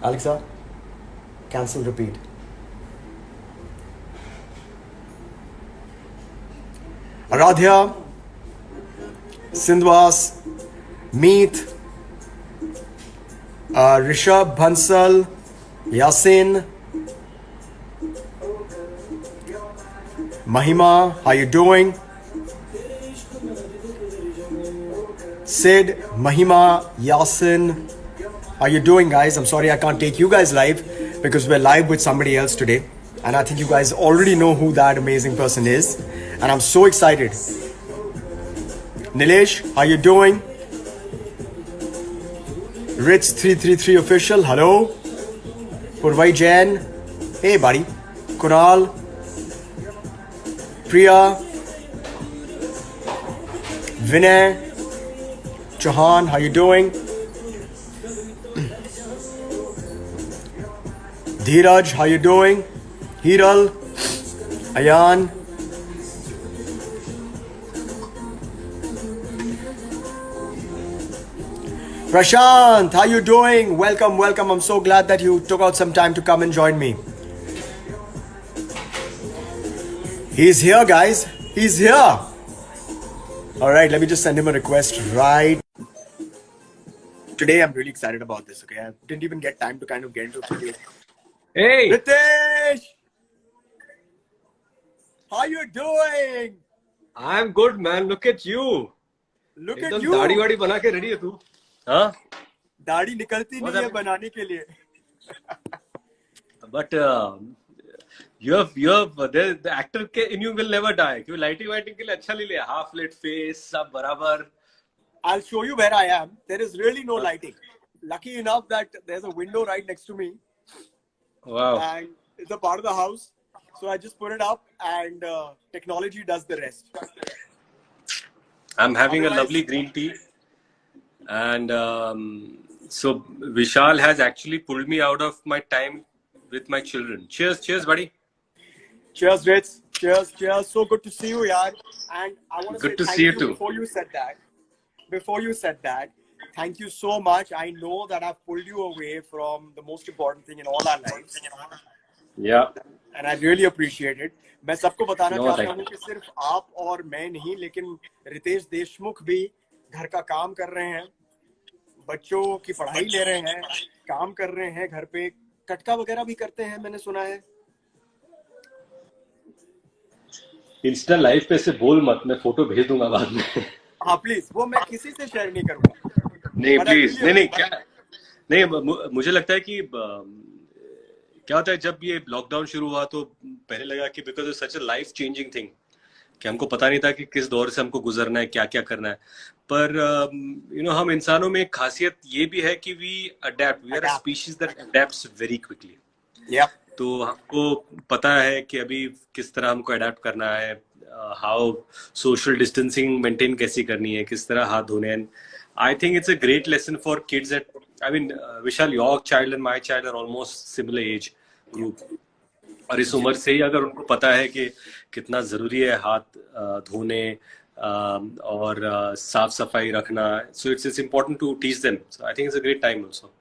Alexa, cancel repeat. Aradhya, Sindhwas, Meet, Rishabh Bansal, Yasin, Mahima, how you doing? Sid, Mahima, Yasin, how you doing, guys? I'm sorry I can't take you guys live because we're live with somebody else today, and I think you guys already know who that amazing person is, and I'm so excited. Nilesh, how you doing? Rich333 official, hello. Purvai Jain, hey buddy. Kunal, Priya, Vinay, Chauhan, how you doing? Dheeraj, how you doing? Hiral, Ayan, Prashant, how you doing? Welcome, welcome. I'm so glad that you took out some time to come and join me. He's here, guys. He's here. All right, let me just send him a request right. Today, I'm really excited about this, okay? I didn't even get time to kind of get into the video. Hey! Ritesh! How you doing? I'm good, man. Look at you. Look at एकदम you. दाढ़ी वाड़ी बना के ready है तू? हाँ? दाढ़ी निकलती नहीं है बनाने के लिए. But you have the actor in you will never die. क्यों lighting के लिए अच्छा ले लिया. Half lit face, सब बराबर. I'll show you where I am. There is really no lighting. Lucky enough that there's a window right next to me. Wow. And it's a part of the house. So I just put it up and technology does the rest. I'm having a lovely green tea. And so Vishal has actually pulled me out of my time with my children. Cheers, cheers, buddy. Cheers, Rich. Cheers, cheers. So good to see you, yaar. And I want to say thank you too. Before you said that, thank you so much. I know that I've pulled you away from the most important thing in all our lives. Yeah. And I really appreciate it. मैं सबको बताना चाहता हूँ कि सिर्फ आप और मैं नहीं, लेकिन रितेश देशमुख भी घर का काम कर रहे हैं, बच्चों की पढ़ाई ले रहे हैं, काम कर रहे हैं, घर पे कटका वगैरह भी करते हैं, मैंने सुना है. इंस्टा लाइव पे से बोल मत, मैं फोटो भेज दूंगा बाद में. हाँ प्लीज, वो मैं किसी से शेयर नहीं करूंगा. नहीं प्लीज, नहीं क्या, नहीं मुझे लगता है कि क्या होता है जब ये लॉकडाउन शुरू हुआ तो पहले लगा कि because it's such a life changing thing कि हमको पता नहीं था कि किस दौर से हमको गुजरना है, क्या क्या करना है. पर हम इंसानों में एक खासियत ये भी है कि we are a species that adapts very quickly. तो हमको पता है कि अभी किस तरह हमको अडेप्ट करना है, हाउ सोशल डिस्टेंसिंग मेंटेन कैसी करनी है, किस तरह हाथ धोने हैं. I think it's a great lesson for kids at, I mean, Vishal, your child and my child are almost similar age group. और इस उम्र से ही अगर उनको पता है कि कितना जरूरी है हाथ धोने और साफ सफाई रखना, so it's important to teach them. So I think it's a great time also.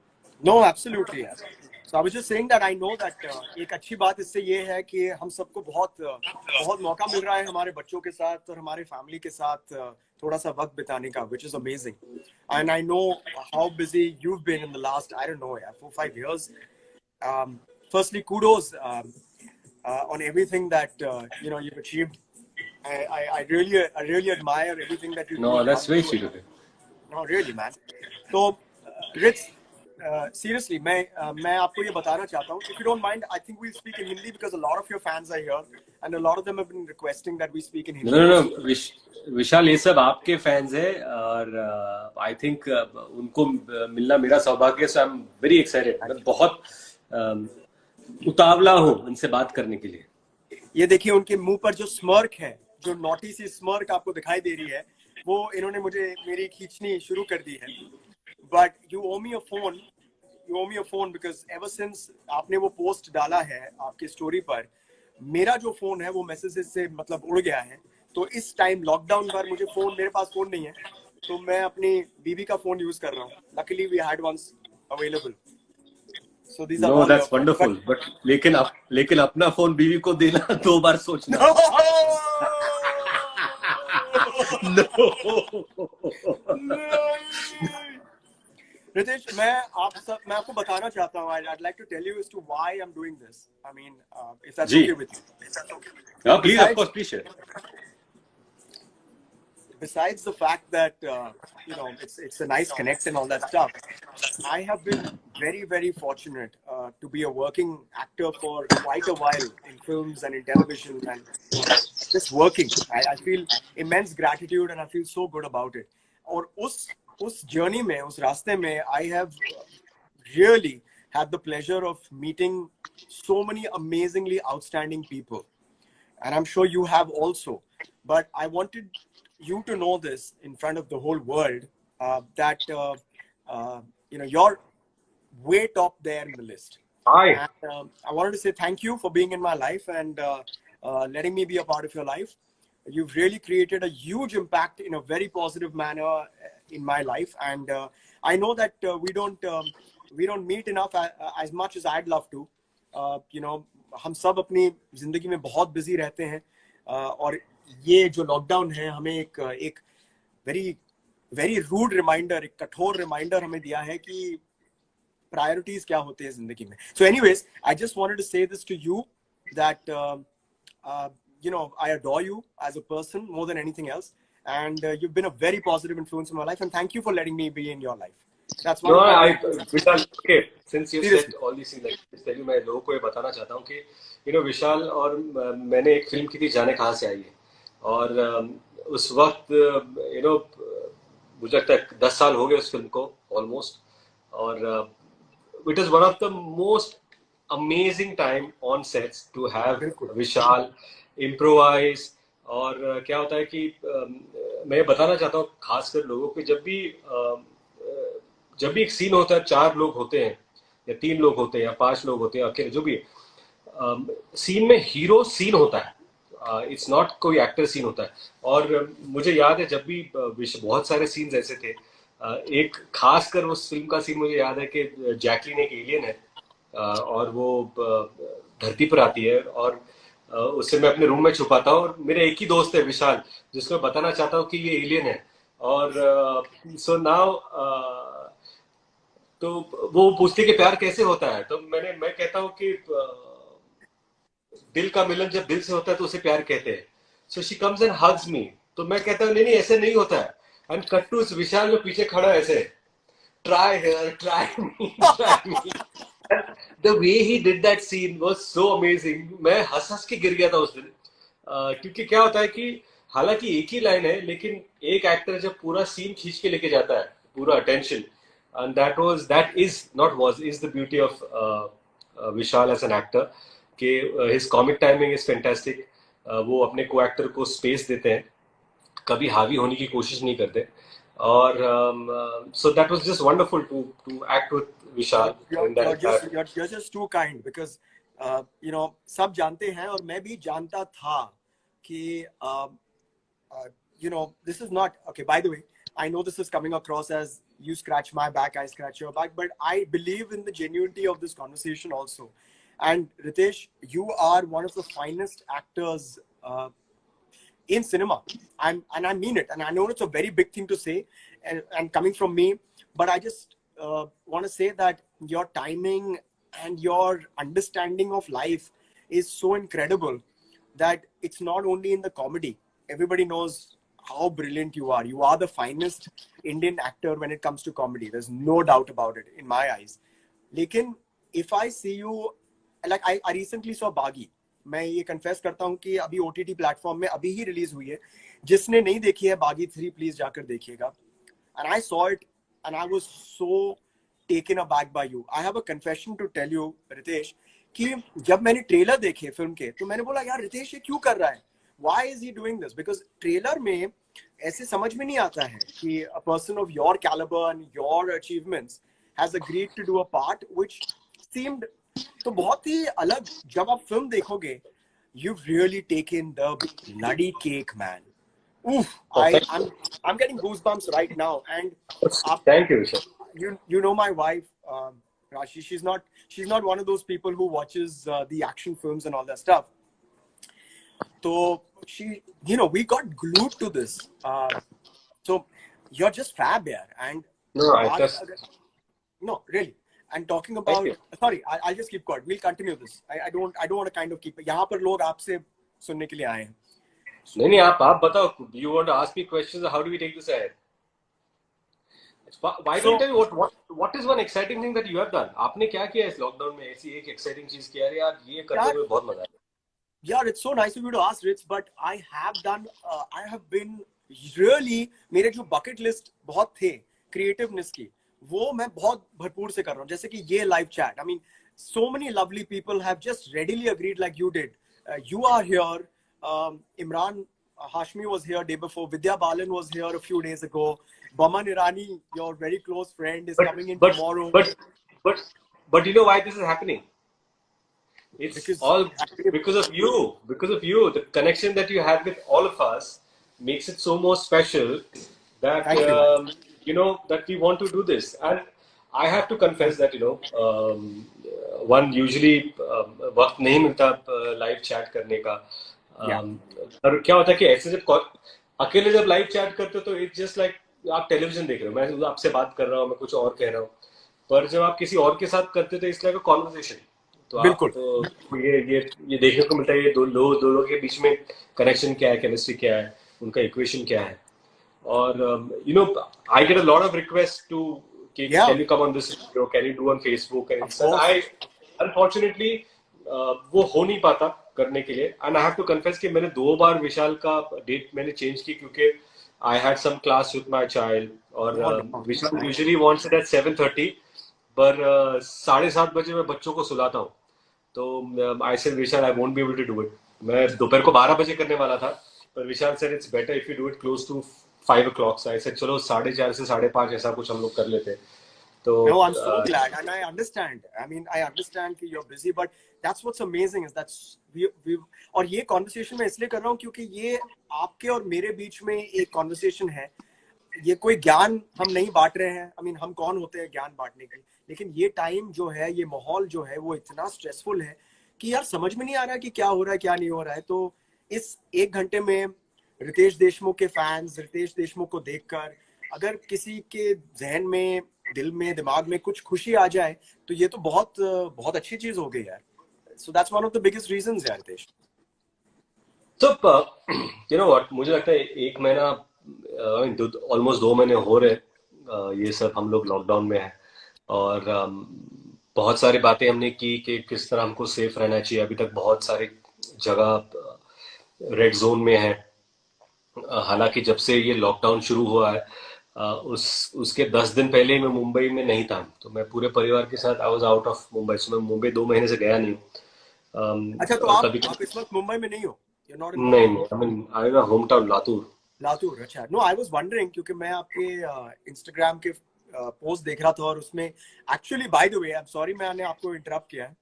No, absolutely. So I was just saying that I know that एक अच्छी बात इससे ये है कि हम सबको बहुत मौका मिल रहा है हमारे बच्चों के साथ और हमारे फैमिली के साथ थोड़ा सा वक्त बिताने का, which is amazing. And I know how busy you've been in the last, I don't know, 4-5 years. Firstly, kudos on everything that you've achieved. I really admire everything that you do. No, that's very sweet of you. No, really, man. So, Rich, seriously, मैं आपको ये बताना चाहता हूँ. If you don't mind, I think we'll speak in Hindi because a lot of your fans are here and a lot of them have been requesting that we speak in Hindi. No, विशाल, ये सब आपके fans है और I think उनको मिलना मेरा सौभाग्य. सो I am very excited. मैं बहुत उतावला हूँ उनसे बात करने के लिए. ये देखिए उनके मुंह पर जो स्मर्क है, जो नोटी सी स्मर्क आपको दिखाई दे रही है, वो इन्होंने मेरी खींचनी शुरू कर दी है. But you owe me a phone because ever since आपने वो पोस्ट डाला है आपके स्टोरी पर, मेरा जो फोन है वो मैसेजेस से मतलब उड़ गया है. तो इस टाइम लॉकडाउन पर मेरे पास फोन नहीं है, तो मैं अपनी बीवी का फोन यूज कर रहा हूँ. Luckily we had ones available. So these are no all that's the wonderful, but लेकिन अपना फोन बीवी को देना 2 बार सोचना. नो. Ritesh, मैं आपको बताना चाहता हूँ. I'd like to tell you as to why I'm doing this. I mean, if that's जी. okay with you. हाँ, please, of course, please share. Besides the fact that it's a nice connect and all that stuff, I have been very, very fortunate to be a working actor for quite a while in films and in television and just working. I feel immense gratitude and I feel so good about it. और उस journey में, उस रास्ते में, I have really had the pleasure of meeting so many amazingly outstanding people, and I'm sure you have also. But I wanted you to know this in front of the whole world, that you're way top there in the list. Hi. And I wanted to say thank you for being in my life and letting me be a part of your life. You've really created a huge impact in a very positive manner in my life, and I know that we don't meet enough as much as I'd love to. हम सब अपनी जिंदगी में बहुत busy रहते हैं, और ये जो लॉकडाउन है हमें एक वेरी वेरी रूड रिमाइंडर, एक कठोर रिमाइंडर हमें दिया है कि प्रायोरिटीज क्या होते हैं जिंदगी में. So anyways, I just wanted to say this to you that I adore you as a person more than anything else, and you've been a very positive influence in my life, and thank you for letting me be in your life. That's one. Vishal, okay, since you said all these things, like tell you, मैं लोगों को ये बताना चाहता हूँ कि विशाल और मैंने एक फिल्म की थी जाने कहाँ से आई है, और उस वक्त मुझे लगता है 10 साल हो गए उस फिल्म को ऑलमोस्ट, और it was one of the most amazing time on sets to have Vishal improvise. और क्या होता है कि मैं बताना चाहता हूँ खासकर लोगों को, जब भी एक सीन होता है, 4 लोग होते हैं या 3 लोग होते हैं या 5 लोग होते हैं, अकेले जो भी सीन में हीरो सीन होता है, इट्स नॉट कोई एक्टर सीन होता है. और मुझे याद है जब भी बहुत सारे सीन्स ऐसे थे, एक खासकर उस फिल्म का सीन मुझे याद है कि जैकलीन एक एलियन है, और वो धरती पर आती है, और उससे मैं अपने रूम में छुपाता हूँ, और मेरे एक ही दोस्त है विशाल, जिसको मैं बताना चाहता हूँ कि ये एलियन है. और सो नाउ तो वो पूछती कि प्यार कैसे होता है, तो मैं कहता हूँ कि दिल का मिलन जब दिल से होता है तो उसे प्यार कहते हैं. So she comes and hugs me, तो मैं कहता हूँ नहीं ऐसे नहीं होता है. एंड कट टू विशाल जो पीछे खड़ा है ऐसे, try here, try me. The way he did that scene was so amazing. मैं हंस के गिर गया था उस दिन, क्योंकि क्या होता है कि हालांकि एक ही लाइन है, लेकिन एक एक्टर जब पूरा सीन खींच के लेके जाता है, पूरा attention, and that is the beauty of Vishal as an actor, कि his comic timing is fantastic. वो अपने को एक्टर को स्पेस देते हैं, कभी हावी होने की कोशिश नहीं करते, और so that was just wonderful to act with Vishal. You're just too kind, because सब जानते हैं और मैं भी जानता था कि this is not okay. By the way, I know this is coming across as you scratch my back, I scratch your back, but I believe in the genuinity of this conversation also. And Ritesh, you are one of the finest actors in cinema, and I mean it. And I know it's a very big thing to say, and coming from me, but I just want to say that your timing and your understanding of life is so incredible that it's not only in the comedy. Everybody knows how brilliant you are. You are the finest Indian actor when it comes to comedy. There's no doubt about it in my eyes. Lekin, if I see you, like I recently saw Baagi. मैं ये confess करता हूँ कि अभी OTT platform में अभी ही release हुई है. जिसने नहीं देखी है Baagi 3, please जाकर देखिएगा. And I saw it and I was so taken aback by you. I have a confession to tell you, Ritesh, कि जब मैंने ट्रेलर देखे फिल्म के, तो मैंने बोला यार रितेश ये क्यों कर रहा है? Why is he doing this? Because trailer में ऐसे समझ में नहीं आता है कि a person of your caliber and your achievements has agreed to do a part which seemed तो बहुत ही अलग. जब आप फिल्म देखोगे, you've really taken the bloody cake, man. Oof, Perfect. I'm getting goosebumps right now. And Thank you, sir. you know my wife, Rashi. She's not one of those people who watches the action films and all that stuff. So she, we got glued to this. So you're just fab, yeah. And No, I baat just no, really. And talking thank about, you. sorry, I'll just keep quiet. We'll continue this. I don't want to kind of keep. यहाँ पर लोग आपसे सुनने के लिए आए हैं. नहीं आप बताओ. You want to ask me questions? How do we take this ahead? Why don't you tell me what is one exciting thing that you have done? आपने क्या किया इस लॉकडाउन में? ऐसी एक exciting चीज किया यार, ये करने में बहुत मजा आया. Yeah, it's so nice of you to ask, Rich, but I have been really, मेरे जो bucket list बहुत थे creativeness की, वो मैं बहुत भरपूर से कर रहा हूँ. जैसे कि ये live chat. I mean, so many lovely people have just readily agreed like you did. You are here. Imran Hashmi was here day before. Vidya Balan was here a few days ago. Baman Irani, your very close friend, is coming in tomorrow. But you know why this is happening? It's Because all because of you. Because of you. The connection that you have with all of us makes it so more special that that we want to do this. And I have to confess that one usually वक्त नहीं मिलता live chat करने का. और क्या होता है कि ऐसे जब अकेले जब लाइव चैट करते हो तो इट्स जस्ट लाइक आप टेलीविजन देख रहे हो. मैं आपसे बात कर रहा हूँ, मैं कुछ और कह रहा हूँ. पर जब आप किसी और के साथ करते हो तो इट्स लाइक अ कॉन्वर्सेशन. तो बिल्कुल. तो ये देखने को मिलता है ये दो लोगों के बीच में कनेक्शन क्या है, केमिस्ट्री क्या है, उनका इक्वेशन क्या है. और I get a lot of requests to can you come on this video, can you do on Facebook and Insta. I unfortunately वो हो नहीं पाता करने के लिए. And I have to confess कि मैंने 2 बार विशाल का डेट मैंने चेंज की क्योंकि I had some class with my child. और विशाल usually wants it at 7:30 पर 7:30 बजे मैं बच्चों को सुलाता हूँ. तो I said Vishal I won't be able to do it. मैं दोपहर को 12 बजे करने वाला था पर विशाल said it's better if you do it close to 5 o'clock. So I said चलो 4:30 से 5:30 ऐसा कुछ हम लोग कर लेते. तो no, I'm so glad and I understand. I mean, I understand that you're busy, but that's what's amazing is that's we और ये conversation मैं इसलिए कर रहा हूँ क्योंकि ये आपके और मेरे बीच में एक conversation है. ये कोई ज्ञान हम नहीं बांट रहे हैं. I mean, हम कौन होते हैं ज्ञान बांटने के, लेकिन ये टाइम जो है, ये माहौल जो है वो इतना स्ट्रेसफुल है कि यार समझ में नहीं आ रहा कि क्या हो रहा है क्या नहीं हो रहा है. तो इस 1 घंटे में रितेश देशमुख के फैंस रितेश देशमुख को देखकर अगर किसी के जहन में, दिल में, दिमाग में कुछ खुशी आ जाए तो ये तो बहुत बहुत अच्छी चीज हो गई यार. So that's one of the biggest reasons यार रितेश. तो यू नो व्हाट, मुझे लगता है 1 महीना ऑलमोस्ट 2 महीने हो रहे ये सब हम लोग लॉकडाउन में है. और बहुत सारी बातें हमने की कि किस तरह हमको सेफ रहना चाहिए. अभी तक बहुत सारी जगह रेड जोन में है. हालांकि जब से ये लॉकडाउन शुरू हुआ है उसके 10 दिन पहले मैं मुंबई में नहीं था. तो मैं पूरे परिवार के साथ I was out of Mumbai. So मैं मुंबई 2 महीने से गया नहीं हूँ. अच्छा, तो आप इस वक्त मुंबई में नहीं हो? नहीं, I am home town Latur. अच्छा. नो, आई वाज वंडरिंग क्योंकि मैं आपके इंस्टाग्राम के पोस्ट देख रहा था और उसमें actually by the way I am sorry मैंने आपको इंटरप्ट किया है.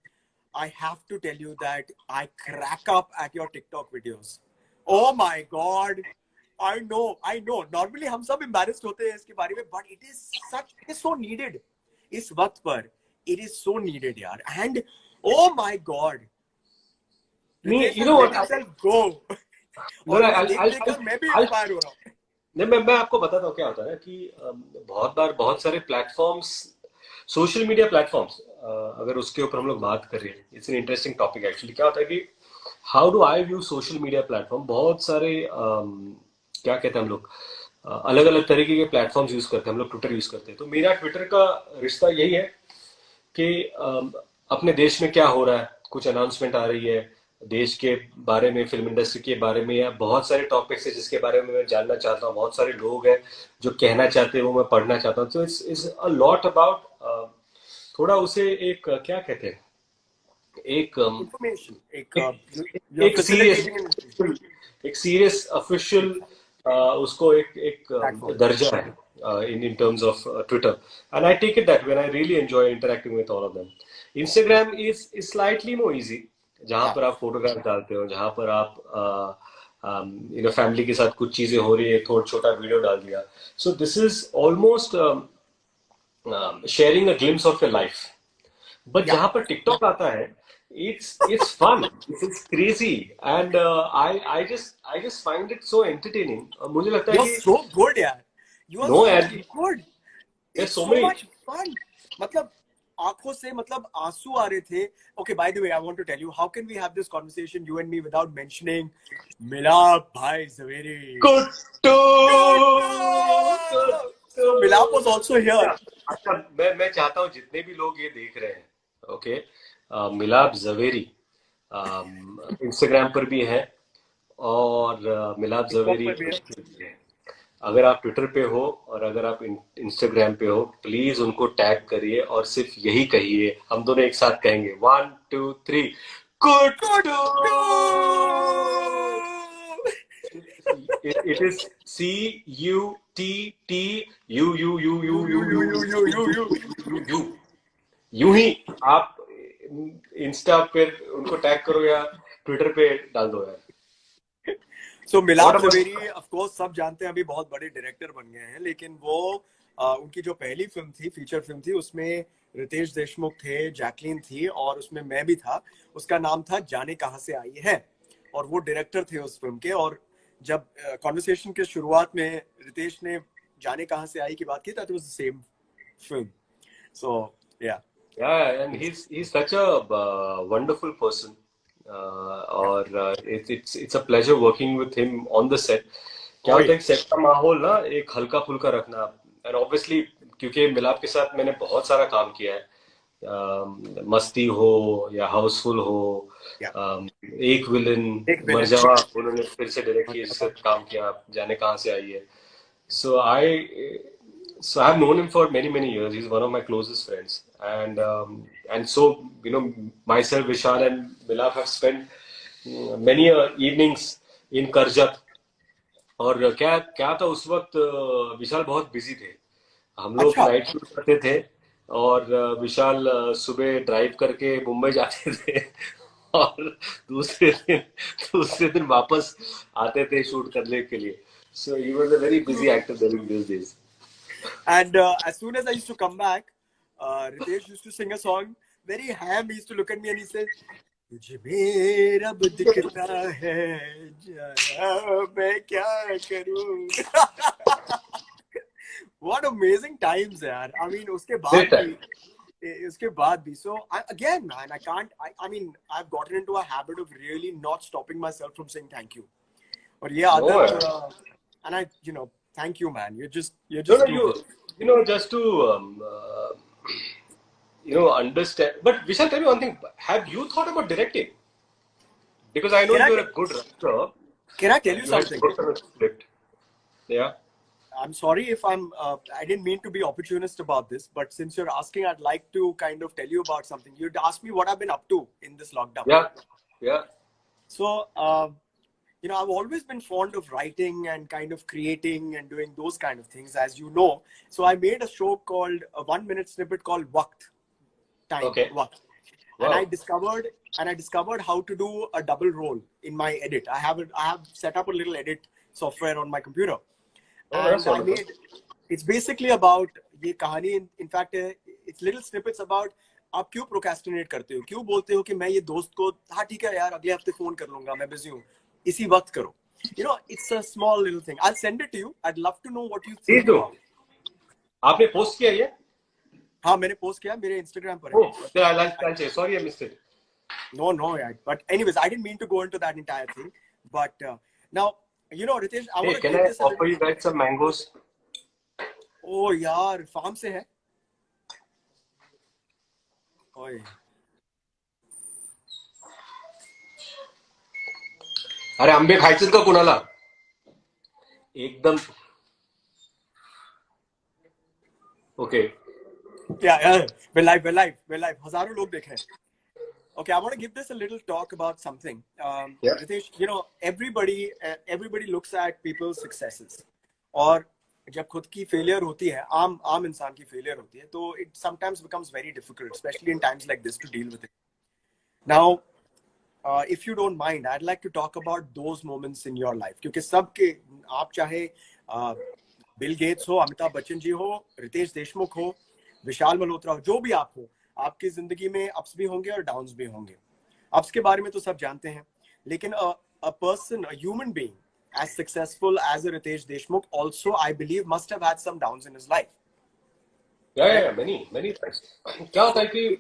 I have to tell you that I crack up at your TikTok videos. Oh my god. I know. Normally हम सब embarrassed होते हैं इसके बारे में, but it is so needed. इस वक्त पर it is so needed यार. And oh my God. You know what? Go. और मैं भी inspire हो रहा हूँ. नहीं, मैं आपको बताता हूँ क्या होता है ना कि बहुत बार बहुत सारे प्लेटफॉर्म्स, सोशल मीडिया प्लेटफॉर्म्स, अगर उसके ऊपर हम लोग बात कर रहे हैं, it's an interesting topic actually. क्या होता है कि how do eye view social media platform. बहुत सारे क्या कहते हैं हम लोग अलग अलग तरीके के प्लेटफॉर्म्स यूज करते हैं. हम लोग ट्विटर यूज करते हैं. तो मेरा ट्विटर का रिश्ता यही है कि अपने देश में क्या हो रहा है, कुछ अनाउंसमेंट आ रही है देश के बारे में, फिल्म इंडस्ट्री के बारे में, या बहुत सारे टॉपिक्स है जिसके बारे में मैं जानना चाहता हूँ. बहुत सारे लोग हैं जो कहना चाहते हैं वो मैं पढ़ना चाहता हूँ. तो इट्स अ लॉट अबाउट थोड़ा उसे एक क्या कहते हैं, एक सीरियस ऑफिशियल उसको एक दर्जा है in terms of Twitter, and I take it that when I really enjoy interacting with all of them. Instagram is slightly more easy, जहाँ पर आप फोटोग्राफ डालते हो, जहाँ पर आप यू नो फैमिली के साथ कुछ चीजें हो रही है, थोड़ा छोटा वीडियो डाल दिया. So this is almost sharing a glimpse of your life. But Yeah. जहां पर टिकटॉक आता है, it's fun, it's crazy, and I just find it so entertaining. मुझे लगता है You're कि so good, यार. You are नो so यार, good. there's It's so so many. much fun. मतलब आंखों से मतलब आंसू आ रहे थे. Okay, by the way, I want to tell you, how can we have this conversation, you and me, without mentioning Milap Bhai Zaveri? Kuttu Kuttu! So Milap was also here. अच्छा, मैं चाहता हूँ जितने भी लोग ये देख रहे हैं, ओके, मिलाप जवेरी इंस्टाग्राम पर भी है, और मिलाप TikTok जवेरी पर भी है. ट्विटर पे भी है. अगर आप ट्विटर पे हो और अगर आप इंस्टाग्राम पे हो, प्लीज उनको टैग करिए और सिर्फ यही कहिए. हम दोनों एक साथ कहेंगे, 1 2 3, कुट्टू. Kuttu! It is You. CUTTUU. यूं ही आप इंस्टा पे उनको टैग करो या ट्विटर पे डाल दो यार. So What मिलाप about जवेरी, of course सब जानते हैं, अभी बहुत बड़े डायरेक्टर बन गए हैं, लेकिन वो उनकी जो पहली फिल्म थी, फीचर फिल्म थी, उसमें रितेश देशमुख थे, जैकलीन थी, और उसमें मैं भी था. उसका नाम था जाने कहां से आई है, और वो डायरेक्टर थे उस फिल्म के. और जब कॉन्वर्सेशन के शुरुआत में रितेश ने जाने कहां से आई की बात की, that was the same film. So yeah. Yeah, and he's such a wonderful person, और it's a pleasure working with him on the set. क्या होता है कि सेट का माहौल ना एक हल्का फुल्का रखना, एंड ऑब्वियसली क्योंकि मिलाप के साथ मैंने बहुत सारा काम किया है, मस्ती हो या हाउसफुल हो, एक विलन, मरजावा उन्होंने फिर से डायरेक्ट किया, जिससे काम किया, जाने कहां से आई है. So I've known him for many years. He's one of my closest friends, and so you know myself, Vishal, and Milap have spent many evenings in Karjat. और क्या क्या था उस वक्त, विशाल बहुत बिजी थे. हम लोग अच्छा. नाइट शूट करते थे, और विशाल सुबह ड्राइव करके मुंबई जाते थे और दूसरे दिन वापस आते थे शूट करने के लिए. So he was a very busy actor during those days. And as soon as I used to come back, Ritesh used to sing a song. Very ham. He used to look at me and he said, "तुझे मेरा अब दिखता है, जरा मैं क्या करूं." What amazing times, यार. I mean, उसके बाद भी. So again, man, I mean, I've gotten into a habit of really not stopping myself from saying thank you. और ये आदत, and I, thank you, man. You're just No, too you, good. you know, just to understand. But Vishal, tell me one thing. Have you thought about directing? Because I know Can I you're a te- good writer. Can I tell you You had something? worked on a script. Yeah. I'm sorry if I didn't mean to be opportunist about this, but since you're asking, I'd like to kind of tell you about something. You'd asked me what I've been up to in this lockdown. Yeah. Yeah. So, I've always been fond of writing and kind of creating and doing those kind of things, as you know. So I made a show called, a 1-minute snippet called Waqt. Time. Okay. Waqt. Wow. And I discovered how to do a double role in my edit. I have set up a little edit software on my computer. And I made, it's basically about ये कहानी, in fact, it's little snippets about आप क्यों procrastinate करते हो, क्यों बोलते हो कि मैं ये दोस्त को, हाँ ठीक है यार, अगले हफ्ते फोन कर लूंगा, मैं busy हूँ, इसी वक्त करो. It's a small little thing. I'll send it to you. I'd love to know what you think about it. आपने पोस्ट किया ये? हाँ, मैंने पोस्ट किया, मेरे Instagram पर है. I'll say sorry, I missed it. No, yeah. But anyways, I didn't mean to go into that entire thing. But now, Ritesh, I want to Can give I this offer you guys some mangoes? Oh यार, farm से है. ओए. अरे आंबे खायचे का कुणाला? एकदम. Okay. Yeah. We're live. हजारों लोग देख रहे हैं. Okay, I want to give this a little talk about something. Yeah. Ritesh, everybody looks at people's successes. और जब खुद की failure होती है, आम इंसान की failure होती है, तो it sometimes becomes very difficult, especially in times like this, to deal with it. Now, if you don't mind, I'd like to talk about those moments in your life. क्योंकि सबके, आप चाहे बिल गेट्स हो, अमिताभ बच्चन जी हो, रितेश देशमुख हो, विशाल मल्होत्रा हो, जो भी आप हो, आपकी जिंदगी में अप्स भी होंगे और डाउन्स भी होंगे. अप्स के बारे में तो सब जानते हैं, लेकिन a person, a human being as successful as a Ritesh Deshmukh also, I believe, must have had some downs in his life. Yeah, many times. क्या होता है कि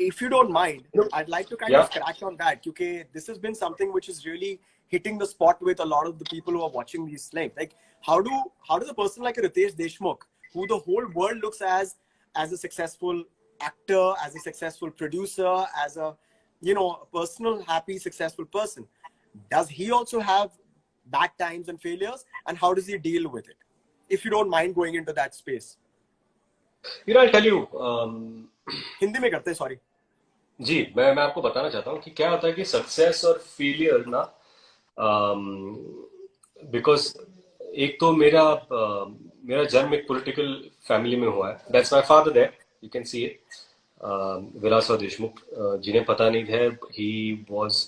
if you don't mind, I'd like to kind of scratch on that, because this has been something which is really hitting the spot with a lot of the people who are watching these things. Like, how does a person like Ritesh Deshmukh, who the whole world looks as a successful actor, as a successful producer, as a, you know, personal, happy, successful person, does he also have bad times and failures, and how does he deal with it? If you don't mind going into that space. You know, I'll tell you. Hindi में करते हैं, sorry जी. मैं आपको बताना चाहता हूँ कि क्या होता है कि सक्सेस और फेलियर ना, बिकॉज एक तो मेरा जन्म एक पॉलिटिकल फैमिली में हुआ है. That's my father there, you can see it. Vilasrao Deshmukh, जिन्हें पता नहीं है, he was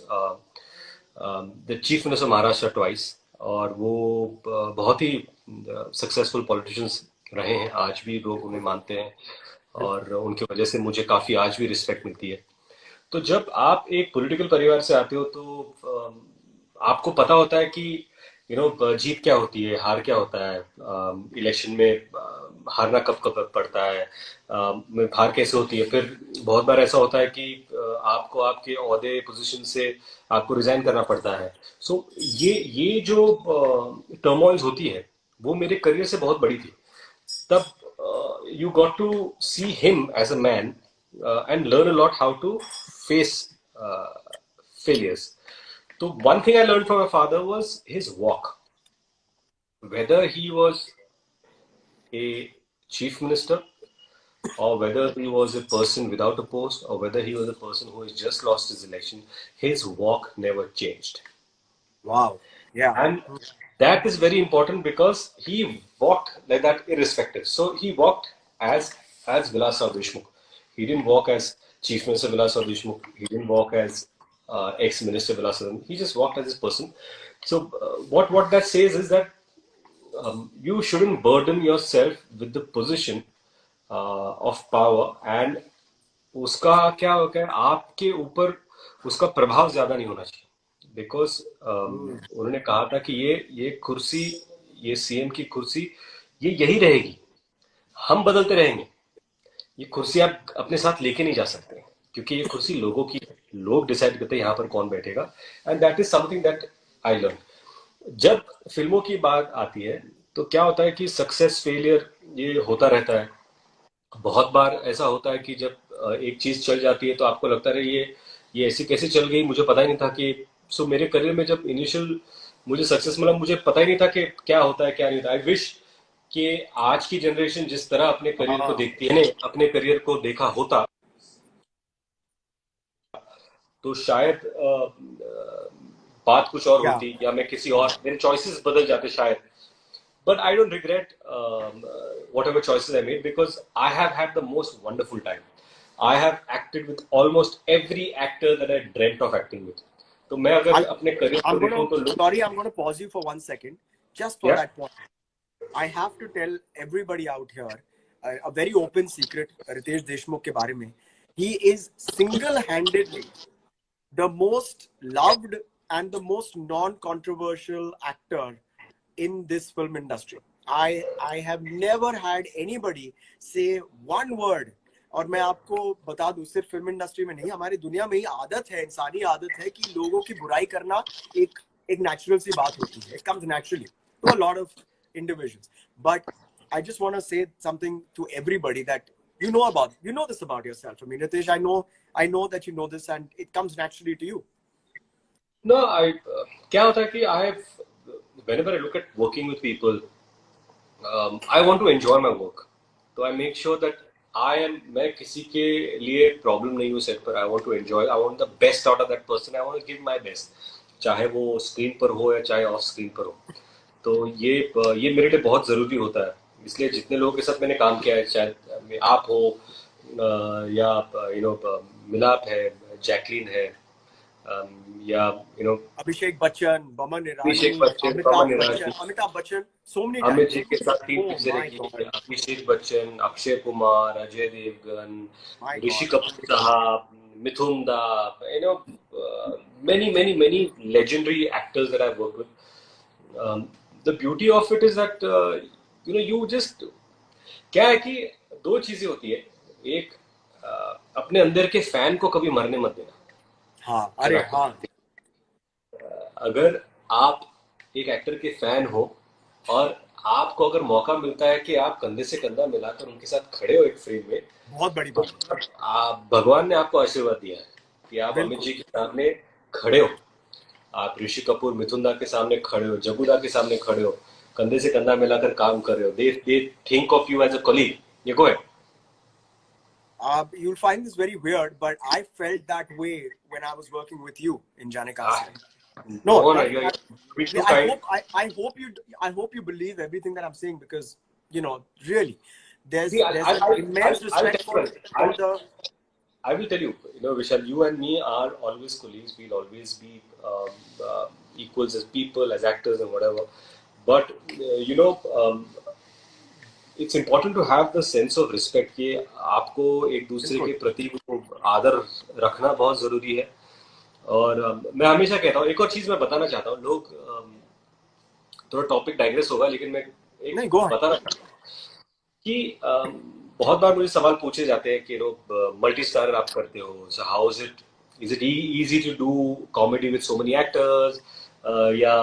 the chief minister Maharashtra twice, और वो बहुत ही सक्सेसफुल पॉलिटिशियंस रहे हैं. आज भी लोग उन्हें मानते हैं और उनकी वजह से मुझे काफी आज भी रिस्पेक्ट मिलती है. तो जब आप एक पॉलिटिकल परिवार से आते हो तो आपको पता होता है कि जीत क्या होती है, हार क्या होता है, इलेक्शन में हारना कब कब पड़ता है, हार कैसे होती है. फिर बहुत बार ऐसा होता है कि आपको आपके ओहदे पोजीशन से आपको रिजाइन करना पड़ता है. सो ये जो टर्मोइल्स होती है वो मेरे करियर से बहुत बड़ी थी. तब you got to see him as a man and learn a lot how to face failures. So one thing I learned from my father was his walk. Whether he was a chief minister, or whether he was a person without a post, or whether he was a person who has just lost his election, his walk never changed. Wow. Yeah. And that is very important because he walked like that irrespective. So he walked as Vilasrav Deshmukh. He didn't walk as Chief Minister Vilasrav Deshmukh. He didn't walk as ex-minister Vilasrav. He just walked as this person. So what that says is that you shouldn't burden yourself with the position of power, and उसका क्या होगा है, आपके ऊपर उसका प्रभाव ज्यादा नहीं होना चाहिए. बिकॉज उन्होंने कहा था कि ये कुर्सी, ये सीएम की कुर्सी, ये यही रहेगी, हम बदलते रहेंगे. ये कुर्सी आप अपने साथ लेके नहीं जा सकते, क्योंकि ये कुर्सी लोगों की, लोग डिसाइड करते हैं यहाँ पर कौन बैठेगा. And that is something that I learn. जब फिल्मों की बात आती है तो क्या होता है कि सक्सेस फेलियर ये होता रहता है. बहुत बार ऐसा होता है कि जब एक चीज चल जाती है तो आपको लगता है ये ऐसी कैसे चल गई, मुझे पता ही नहीं था कि. सो मेरे करियर में जब इनिशियल मुझे सक्सेस मिला, मुझे पता ही नहीं था कि क्या होता है क्या नहीं होता. आई विश कि आज की जनरेशन जिस तरह अपने करियर को देखती है, अपने करियर को देखा होता तो शायद बात कुछ और होती, या मैं किसी और, मेरे चॉइसेस बदल जाते शायद. But I don't regret whatever choices I made, because I have had the most wonderful time. I have acted with almost every actor that I dreamt of acting with. तो मैं अगर अपने करियर को देखूं तो sorry, I'm going to pause you for 1 second just for that point. I have to tell everybody out here a very open secret Ritesh Deshmukh के बारे में. He is single-handedly the most loved and the most non-controversial actor in this film industry. I have never had anybody say one word. और मैं आपको बता दूं, सिर्फ film industry में नहीं, हमारी दुनिया में ही आदत है, इंसानी आदत है कि लोगों की बुराई करना एक नेचुरल सी बात होती है. It comes naturally to a lot of individuals. But I just want to say something to everybody that you know this about yourself. I mean, Ritesh, I know that you know this, and it comes naturally to you. No, क्या होता है कि whenever I look at working with people, I want to enjoy my work. So I make sure that मैं किसी के लिए problem नहीं हूँ सेट पर. I want to enjoy. I want the best out of that person. I want to give my best. चाहे वो screen पर हो या चाहे ऑफ स्क्रीन पर हो. तो ये मेरे लिए बहुत जरूरी होता है. इसलिए जितने लोगों के साथ मैंने काम किया है, चाहे आप हो या मिलाप है, जैकलीन है, या Abhishek Bachchan, Boman अभिषेक Irani, बच्चन, पवन ईरानी, Amitabh Bachchan, so many Amit times. जी के साथ 3 Oh पिक्चरें my की, God, Abhishek Bachchan, Akshay Kumar, Ajay Devgan, my Rishi God. Kapoor साहब, मिथुन दा, many legendary actors that I've worked with. The beauty of it is that you just, क्या है कि दो चीजें होती है, एक अपने अंदर के फैन को कभी मरने मत देना। हाँ, जब अरे एक्टर, हाँ, अगर आप एक एक्टर के फैन हो और आपको अगर मौका मिलता है कि आप कंधे से कंधा मिलाकर उनके साथ खड़े हो एक फ्रेम में, बहुत बड़ी तो बात है, आप, भगवान ने आपको आशीर्वाद दिया है कि आप अमित बिल्कुल। जी के सामने खड़े हो, आप ऋषि कपूर, मिथुन दा के सामने खड़े हो, जग्गू दा के सामने खड़े हो, कंधे से कंधा मिलाकर काम कर रहे हो, they think of you as a colleague. ये गो है। You'll find this very weird, but I felt that way when I was working with you in Jaane Kahan Se Aaye. No, No, you're being too I kind. hope I hope you believe everything that I'm saying, because really See, there's an immense I'll respect tell you, for the. I will tell you, Vishal, you and me are always colleagues. We'll always be equals as people, as actors, and whatever. But it's important to have the sense of respect कि आपको एक दूसरे के प्रति वो आदर रखना बहुत जरूरी है। और मैं हमेशा कहता हूँ, एक और चीज मैं बताना चाहता हूँ, लोग थोड़ा टॉपिक डाइग्रेस होगा, लेकिन मैं एक नहीं, go ahead. बताना चाहता हूँ कि बहुत बार मुझे सवाल पूछे जाते हैं कि मल्टी स्टारर आप करते हो, so how is it easy to do comedy with so many actors, या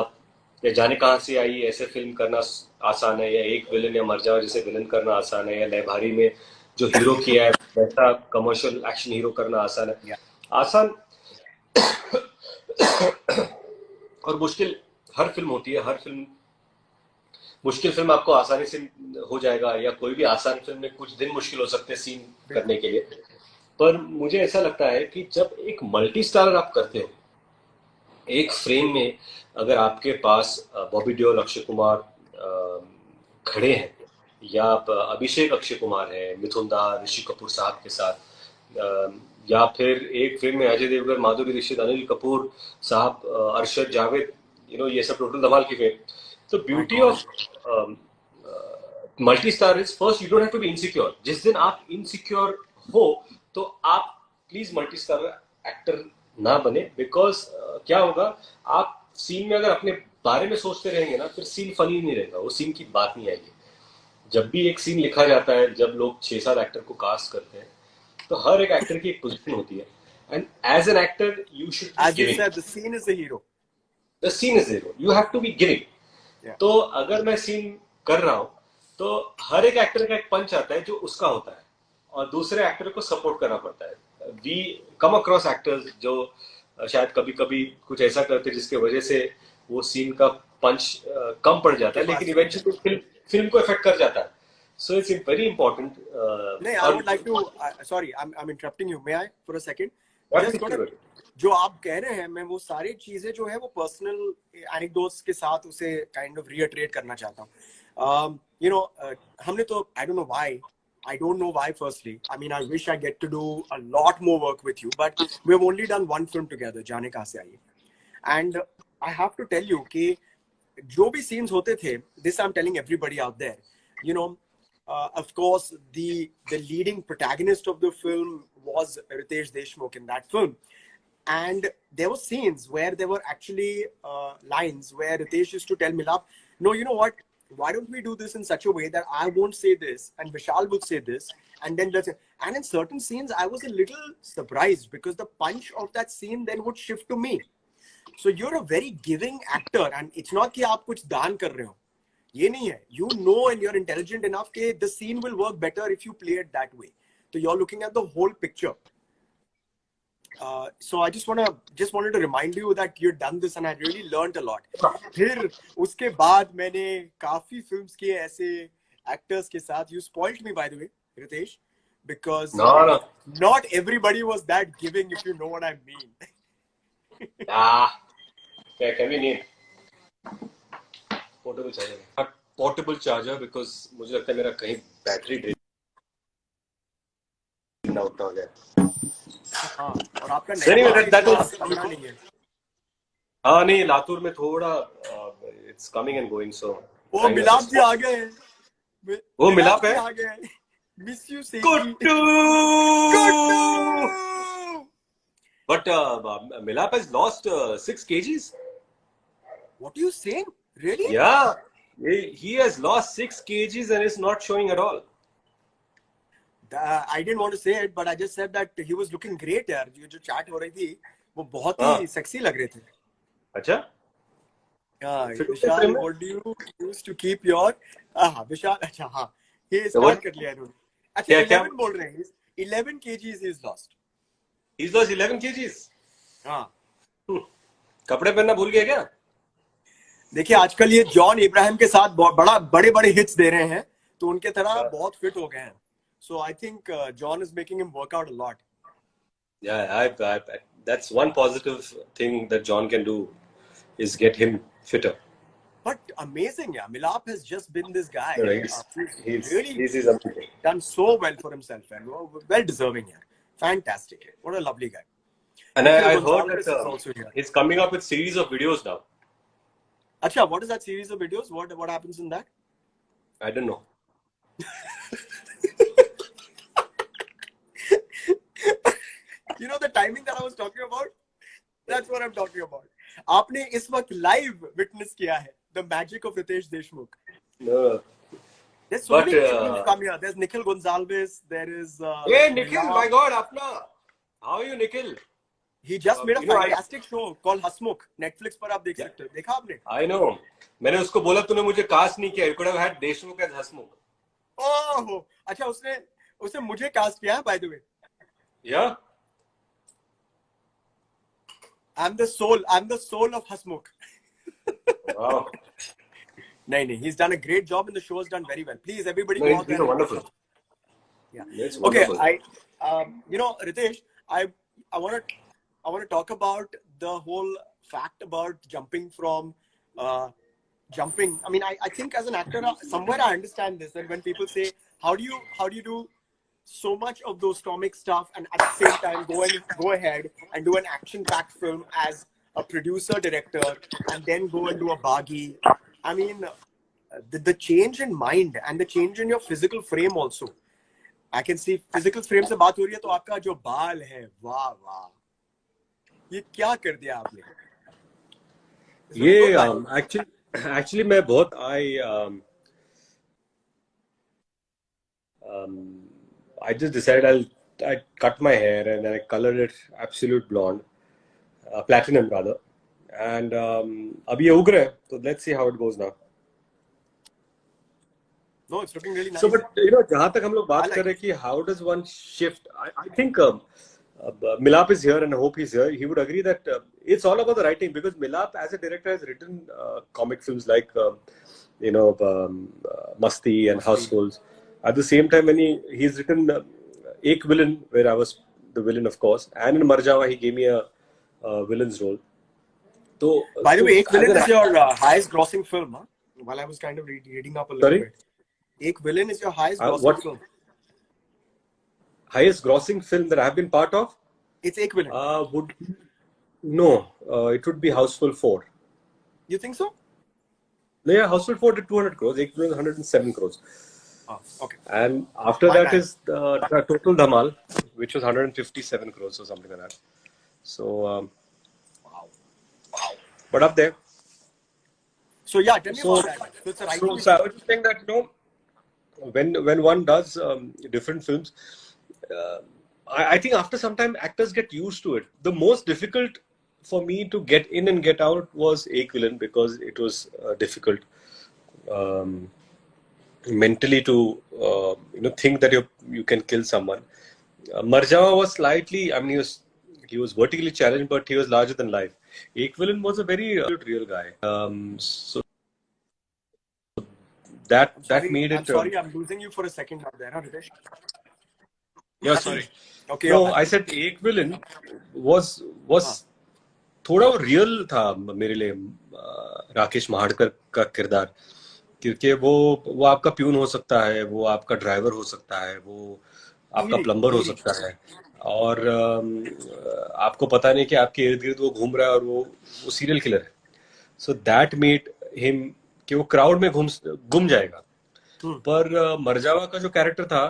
जाने कहाँ से आई ऐसे फिल्म करना आसान है, या एक विलन या मर जाओ जैसे विलन करना आसान है, या लय भारी में जो हीरो किया है वैसा कमर्शियल एक्शन हीरो करना आसान है। Yeah. आसान और मुश्किल हर फिल्म होती है। हर फिल्म, मुश्किल फिल्म आपको आसानी से हो जाएगा, या कोई भी आसान फिल्म में कुछ दिन मुश्किल हो सकते हैं सीन करने के लिए। पर मुझे ऐसा लगता है कि जब एक मल्टी स्टारर आप करते हो, एक फ्रेम में अगर आपके पास बॉबी देओल, अक्षय कुमार खड़े हैं, या अभिषेक अक्षय कुमार है, मिथुन दा ऋषि कपूर साहब के साथ, या फिर एक फिल्म में अजय देवगन, माधुरी दीक्षित, अनिल कपूर साहब, अरशद जावेद, ये सब टोटल धमाल की फिल्म। तो beauty of multi star is, first you don't have to be insecure. जिस दिन आप इनसिक्योर हो तो आप प्लीज मल्टी स्टार एक्टर ना बने, बिकॉज क्या होगा, आप सीन में अगर अपने बारे में सोचते रहेंगे ना, फिर सीन फनी नहीं रहेगा, वो सीन की बात नहीं आएगी। जब भी एक सीन लिखा जाता है, जब लोग 6-7 एक्टर को कास्ट करते हैं, तो हर एक एक्टर की एक पोजीशन होती है, and as an actor you should be giving. As you said, the scene is the hero. The scene is zero. You have to be giving. Yeah. तो अगर मैं सीन कर रहा हूं, तो हर एक एक्टर का एक पंच आता है जो उसका होता है, और दूसरे एक्टर को सपोर्ट करना पड़ता है। वी कम अक्रॉस एक्टर्स जो शायद कभी कभी कुछ ऐसा करते हैं जिसके वजह से वो सीन का पंच कम पड़ जाता है, लेकिन इवेंचुअली फिल्म को इफेक्ट कर जाता है। So it's very important. नहीं, I would like to. Sorry, I'm interrupting you. May I for a second? जो आप कह रहे हैं, मैं वो सारी चीजें जो है वो पर्सनल एनेक्डोट्स के साथ उसे काइंड ऑफ रीइटरेट करना चाहता हूँ। हमने तो I don't know why firstly. I mean, I wish I get to do a lot more work with you, but we've only done one film together, जाने कहाँ से आई। And I have to tell you कि जो भी scenes होते थे, this I'm telling everybody out there, of course the leading protagonist of the film was Ritesh Deshmukh in that film. And there were scenes where there were actually lines where Ritesh used to tell Milap, no, you know what? Why don't we do this in such a way that I won't say this and Vishal would say this, and then and in certain scenes I was a little surprised because the punch of that scene then would shift to me. So you're a very giving actor, and it's not कि आप कुछ दान कर रहे हो, ये नहीं है. You know, and you're intelligent enough कि the scene will work better if you play it that way. So you're looking at the whole picture. So I just wanted to remind you that you've done this, and I really learned a lot. फिर उसके बाद मैंने काफी films किए ऐसे actors के साथ. You spoiled me, by the way, Ritesh, because not everybody was that giving, if you know what I mean. Can we name portable charger? Portable charger, because मुझे लगता है मेरा कहीं बैटरी ड्रेन आउट हो गया. हाँ, और आपका Anyway, नेटवर्क that इतना was तगड़ा नहीं है। हाँ नहीं लातूर में थोड़ा it's coming and going so वो trying my मिलाप best. जी आ गए हैं, वो मिलाप मिलाप जी है आ गए हैं। Miss you Sethi. Kuttu Kuttu! but Milap has lost 6 kgs. What are you saying? Really? Yeah, he has lost 6 kgs and is not showing at all. I didn't want to say it, but I just said that he was looking great यार। ये जो chat हो रही थी वो बहुत हाँ ही sexy लग रहे थे। अच्छा हाँ, फिर विशाल, frame में? what do you use to keep your हाँ विशाल, अच्छा हाँ, ये तो स्टार्ट what? कर लिया इन्होंने। अच्छा क्या क्या 11 बोल रहे हैं, 11 kgs is lost। he's lost 11 kgs. हाँ, कपड़े पहनना भूल गया क्या? देखिए आजकल ये जॉन इब्राहिम के साथ बहुत बड़े बड़े हिट्स दे रहे हैं, तो उनके तरह बहुत फिट हो गए हैं। So I think John is making him work out a lot. Yeah, that's one positive thing that John can do is get him fitter. But amazing, yeah. Milap has just been this guy. He's Really amazing. done so well for himself, and well deserving, yeah. Fantastic. What a lovely guy. And I heard Gonzalez that is also here. he's coming up with series of videos now. Acha, what is that series of videos? What happens in that? I don't know. You know the timing that I was talking about? That's what I'm talking about. आपने इस वक्त live witness किया है the magic of Ritesh Deshmukh. No. There's so many people who've come here. There's Nikhil Gonzalez. There is. Hey Nikhil, my God, Apna. How are you, Nikhil? He just made a fantastic show called Hasmukh. Netflix पर आप देख सकते हो। देखा आपने? I know. मैंने उसको बोला तूने मुझे कास्ट नहीं किया. You could have had Deshmukh as Hasmukh. Oh, अच्छा उसने मुझे कास्ट किया है by the way. Yeah. I'm the soul of Hasmukh. Wow. नहीं, he's done a great job and the show has done very well. Please, everybody No, go out he's there. wonderful. Yeah. It's Okay, wonderful. you know, Ritesh, I want to talk about the whole fact about jumping from jumping. I mean, I think as an actor, somewhere I understand this, that when people say, how do you do so much of those comic stuff and at the same time go ahead and do an action-packed film as a producer director and then go and do a Baghi. I mean, the change in mind and the change in your physical frame also. I can see physical frame से बात हो रही है तो आपका जो बाल है, वाह वाह, ये क्या कर दिया आपने? ये actually मैं बहुत I just decided I cut my hair and I colored it absolute blonde, platinum rather, and अभी ये उग रहा है, so let's see how it goes now. No, it's looking really nice. So, but you know, जहाँ तक हम लोग बात कर रहे हैं कि how does one shift? I think Milap is here and I hope he's here. He would agree that it's all about the writing because Milap as a director has written comic films like Masti and Households. At the same time, when he's written Ek Villain, where I was the villain, of course, and in Marjawa he gave me a villain's role. So, by the way, Ek Villain is your highest grossing film, huh? While I was kind of reading up a little bit. Ek Villain is your highest grossing film. Highest grossing film that I have been part of? It's Ek Villain. It would be Houseful 4. You think so? Yeah, Houseful 4 did 200 crores. Ek Villain 107 crores. Oh, okay. And after that is the Total Dhamal, which was 157 crores or something like that. So, wow. But up there. So yeah, tell me about that. So, it's a writing so I was just saying that, you know, when one does different films, I think after some time actors get used to it. The most difficult for me to get in and get out was Ek Villain because it was difficult mentally to think that you can kill someone. Marjawa was slightly, I mean, he was vertically challenged, but he was larger than life. Ek Villain was a very real guy. So that made it. I'm sorry, I'm losing you for a second out there, huh, Ritesh? Yeah, sorry. Okay. No, I said Ek Villain was थोड़ा वो real था मेरे लिए राकेश महाड़कर का किरदार, क्योंकि वो आपका प्यून हो सकता है, वो आपका ड्राइवर हो सकता है, वो आपका प्लम्बर हो सकता है, और आपको पता नहीं कि आपके इर्द गिर्द वो घूम रहा है और वो सीरियल किलर है. सो दैट मेड हिम कि वो क्राउड में गुम जाएगा. पर मरजावा का जो कैरेक्टर था,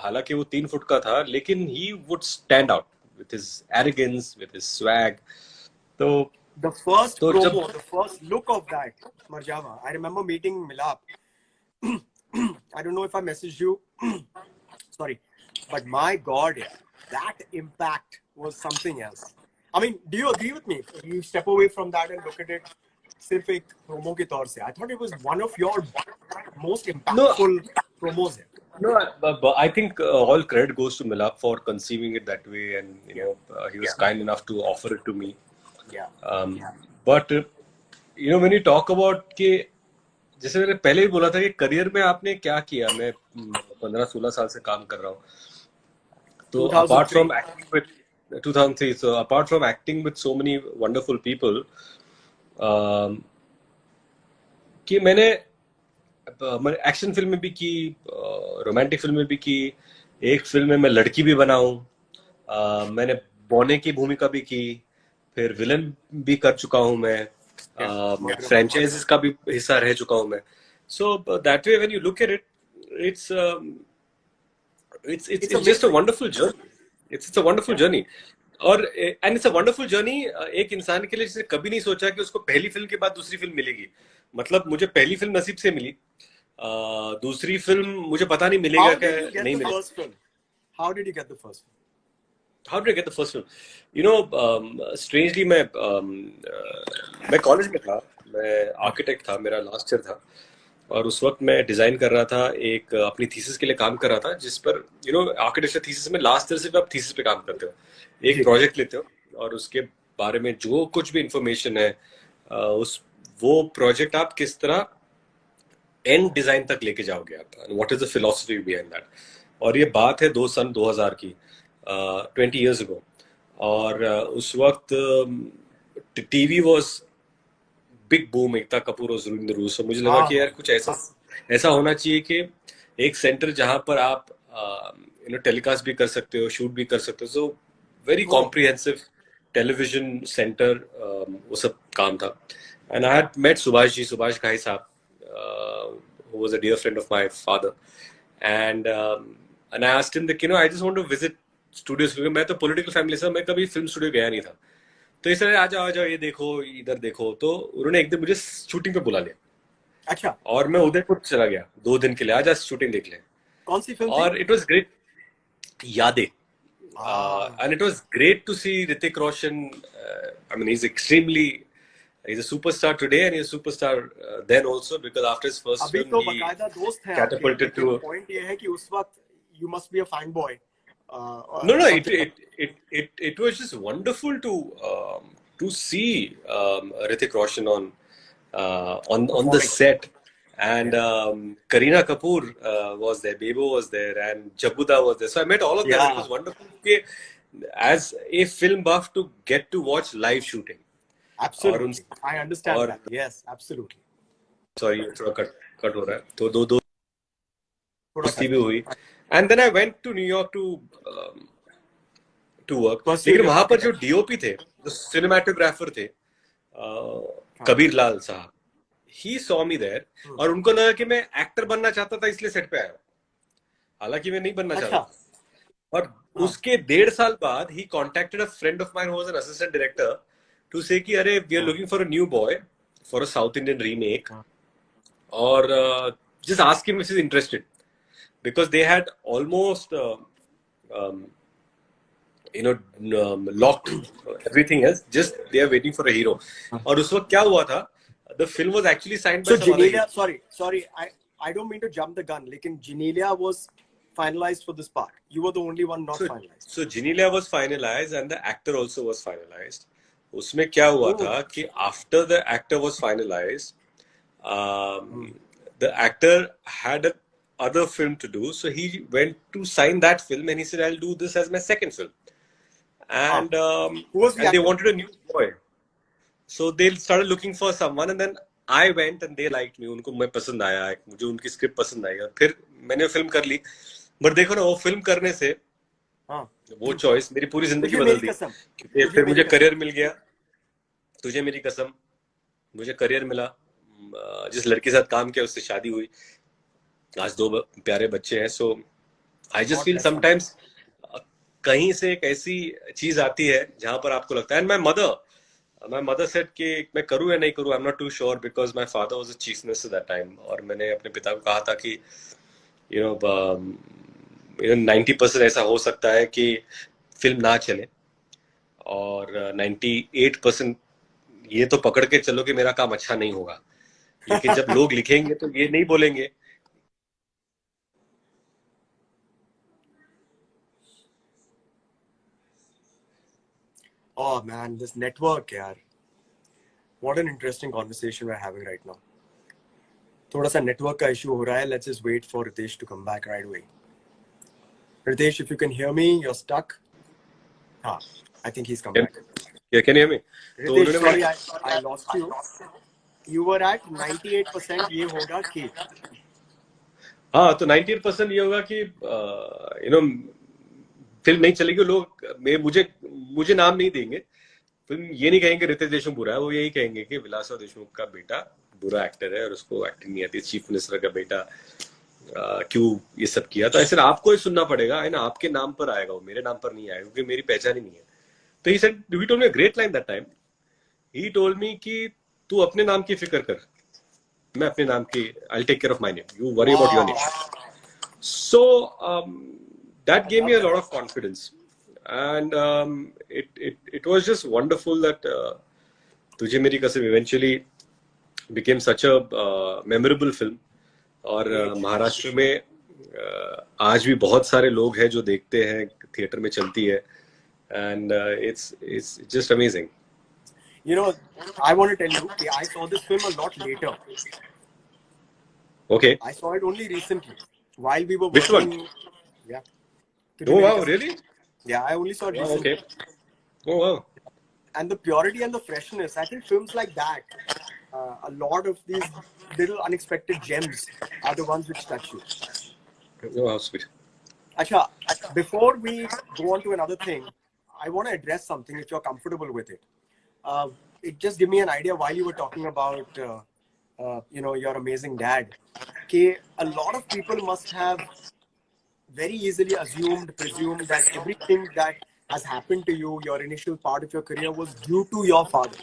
हालांकि वो 3 फुट का था, लेकिन he would stand out with his arrogance, with his swag. तो The first तो promo, जब the first look of that Marjava, I remember meeting Milap. I don't know if I messaged you. Sorry, but my God, yeah, that impact was something else. I mean, do you agree with me? You step away from that and look at it सिर्फ एक promo के तौर से. I thought it was one of your most no, impactful promos. no, but I think all credit goes to Milap for conceiving it that way, and he was kind enough to offer it to me. Yeah. But when you talk about कि जैसे मैंने पहले ही बोला था कि career में आपने क्या किया, मैं 15-16 साल से काम कर रहा हूँ. तो apart from acting with 2003, so apart from acting with so many wonderful people, कि मैंने एक्शन फिल्म में भी की, रोमांटिक फिल्म में भी की, एक फिल्म में मैं लड़की भी बना हूँ, मैंने बौने की भूमिका भी की, फिर विलन भी कर चुका हूँ मैं, फ्रेंचाइजीज का भी हिस्सा रह चुका हूँ मैं. So that way when you look at it, it's just a wonderful journey. It's a wonderful journey. और and it's a wonderful journey एक इंसान के लिए जिसने कभी नहीं सोचा कि उसको पहली फिल्म के बाद दूसरी फिल्म मिलेगी. मतलब मुझे पहली फिल्म नसीब से मिली, दूसरी फिल्म मुझे पता नहीं मिलेगा क्या नहीं मिलेगा. How did you get the first film? How did I get the first film? Strangely मैं कॉलेज में था, मैं आर्किटेक्ट था, मेरा लास्ट ईयर था, और उस वक्त मैं डिजाइन कर रहा था, एक अपनी थीसिस के लिए काम कर रहा था, जिस पर आर्किटेक्चर थीसिस में लास्ट ईयर से आप थीसिस पे काम करते हो, एक प्रोजेक्ट लेते हो और उसके बारे में जो कुछ भी इंफॉर्मेशन है, वो प्रोजेक्ट आप किस तरह एंड डिजाइन तक लेके जाओगे आप, what is the philosophy behind that. और ये बात है 2000 की, 20 years ago. और उस वक्त TV was big boom, Ekta Kapoor और इन द रूम. सो मुझे लगा कि यार कुछ ऐसा होना चाहिए कि एक सेंटर जहां पर आप टेलीकास्ट भी कर सकते हो, शूट भी कर सकते हो. So very comprehensive television centre, वो सब काम था. And I had met Subhash Ghai sahab, who was a dear friend of my father, and I asked him that I just want to visit studios, क्योंकि मैं तो पॉलिटिकल फैमिली से, मैं कभी फिल्म स्टूडियो गया नहीं था. तो इस तरह आ जाओ ये देखो, इधर देखो. तो उन्होंने एक दिन मुझे शूटिंग पे बुला लिया. अच्छा. और मैं उदयपुर चला गया 2 दिन के लिए, आजा शूटिंग देख ले. कौन सी फिल्म? और इट वाज ग्रेट, यादें. And it was great to see Hrithik Roshan. I mean, he's a superstar today, and he's a superstar then also, because after his first film he catapulted to. Point ये है कि उस वक्त you must be a fanboy. No, it was just wonderful to see Hrithik Roshan on the set, and Kareena Kapoor was there, Bebo was there, and Jabuda was there. So I met all of them. It was wonderful as a film buff to get to watch live shooting. Absolutely, I understand that. Yes, absolutely. Sorry, थोड़ा cut हो रहा है. तो दो दोस्ती भी हुई. And then I went to New York to work. लेकिन वहां पर जो DOP थे, जो सिनेमाटोग्राफर थे, कबीर लाल साहब, he saw me there, और उनको लगा कि मैं एक्टर बनना चाहता था, इसलिए सेट पे आया. हालांकि मैं नहीं बनना चाहता. और उसके 1.5 साल बाद he contacted a friend of mine who was an assistant director to say कि अरे we are looking for a new boy for a South Indian remake, और just ask him if he's interested, because they had almost locked everything else, just they are waiting for a hero. और उस वक्त क्या हुआ था, the film was actually signed by some Genelia, sorry, I don't mean to jump the gun, लेकिन Genelia was finalized for this part. You were the only one not finalized. So Genelia was finalized and the actor also was finalized. उसमें क्या हुआ था कि after the actor was finalized, the actor had a other film to do, so he went to sign that film, and he said, I'll do this as my second film. And they wanted a new boy, so they started looking for someone, and then I went and they liked me. उनको मैं पसंद आया, मुझे उनकी script पसंद आई, और फिर मैंने फिल्म कर ली. बट देखो ना, वो फिल्म करने से हाँ, वो चॉइस मेरी पूरी जिंदगी तुझे बदल मेरी दी, कसम, क्योंकि तुझे फिर मेरी मुझे कसम। करियर मिल गया। तुझे मेरी कसम, मुझे करियर मिला, जिस लड़के के साथ काम किया उससे शादी हुई, आज दो प्यारे बच्चे हैं। So I just god feel bless you man. Sometimes कहीं से एक ऐसी चीज आती है जहां पर आपको लगता है, एंड माय मदर सेड कि मैं करूं या नहीं करूं, I am not too sure, because my father was a chief minister that time. और मैंने अपने पिता को कहा था कि यू नो 90% ऐसा हो सकता है कि फिल्म ना चले, और 98% ये तो पकड़ के चलो कि मेरा काम अच्छा नहीं होगा। लेकिन जब लोग लिखेंगे तो ये नहीं बोलेंगे। Oh man, this network, यार. What an interesting conversation we're having right now. थोड़ा सा नेटवर्क का इशू हो रहा है. Let's just wait for Ritesh to come back right away. Ritesh, if you can hear me, you're stuck. हाँ, I think he's come back. क्या can hear me? तो Ritesh, उन्होंने sorry, बोला I lost you. You were at 98%. ये होगा कि हाँ, तो 98% ये होगा कि फिल्म नहीं चलेगी। लोग मुझे मुझे नाम नहीं देंगे, फिल्म ये नहीं कहेंगे रितेश देशमुख बुरा है, वो यही कहेंगे कि विलासराव देशमुख का बेटा बुरा एक्टर है और उसको एक्टिंग नहीं आती, चीफ मिनिस्टर का बेटा क्यों ये सब किया। तो ऐसे आपको ही सुनना पड़ेगा, है ना, आपके नाम पर आएगा वो, मेरे नाम पर नहीं आएगा, क्योंकि मेरी पहचान ही नहीं है। तो ही told me a great line that time. He told मी कि तू अपने नाम की फिक्र कर, मैं अपने नाम की, I take care of my name, you worry about your name. So that I gave me love a lot that. of confidence, and it was just wonderful that Tujhe Meri Kasam eventually became such a memorable film. और Great. Maharashtra में आज भी बहुत सारे लोग हैं जो देखते हैं, थिएटर में चलती है, and it's just amazing. You know, I want to tell you कि I saw this film a lot later. Okay, I saw it only recently while we were which one? working. Yeah. तुझे Oh मेरी wow, कसम. really? Yeah, I only saw it Wow, recently. okay. Oh wow. And the purity and the freshness, I think films like that, a lot of these little unexpected gems are the ones which touch you. Oh how sweet. Acha, before we go on to another thing, I want to address something if you're comfortable with it. It just give me an idea while you were talking about your amazing dad. Okay, a lot of people must have very easily presumed that everything that has happened to you, your initial part of your career, was due to your father.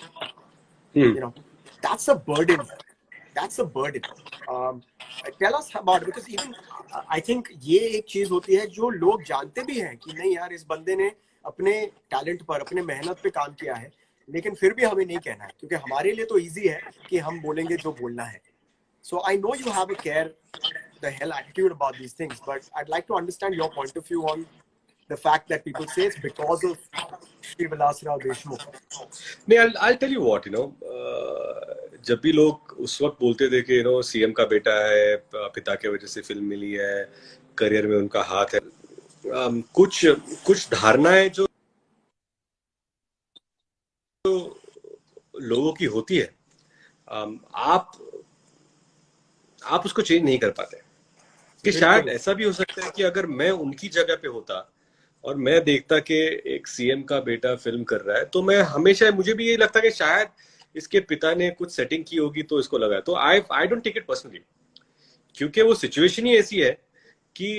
You know, that's a burden. That's a burden. Tell us about it, because even I think ये एक चीज होती है जो लोग जानते भी हैं कि नहीं यार, इस बंदे ने अपने टैलेंट पर, अपने मेहनत पे काम किया है, लेकिन फिर भी हमें नहीं कहना है क्योंकि हमारे लिए तो इजी है कि हम बोलेंगे जो बोलना है. So I know you have a care the hell attitude about these things, but I'd like to understand your point of view on the fact that people say it's because of Shri Vilasrao Deshmukh. नहीं, I'll tell you what, जब भी लोग उस वक्त बोलते थे कि CM का बेटा है, पिता के वजह से फिल्म मिली है, करियर में उनका हाथ है, कुछ धारणाएं जो लोगों की होती है, आप उसको चेंज नहीं कर पाते। कि शायद ऐसा भी हो सकता है कि अगर मैं उनकी जगह पे होता और मैं देखता कि एक सीएम का बेटा फिल्म कर रहा है, तो मैं हमेशा, मुझे भी यही लगता कि शायद इसके पिता ने कुछ सेटिंग की होगी तो इसको लगा। तो I don't take it personally, क्योंकि वो सिचुएशन ही ऐसी है कि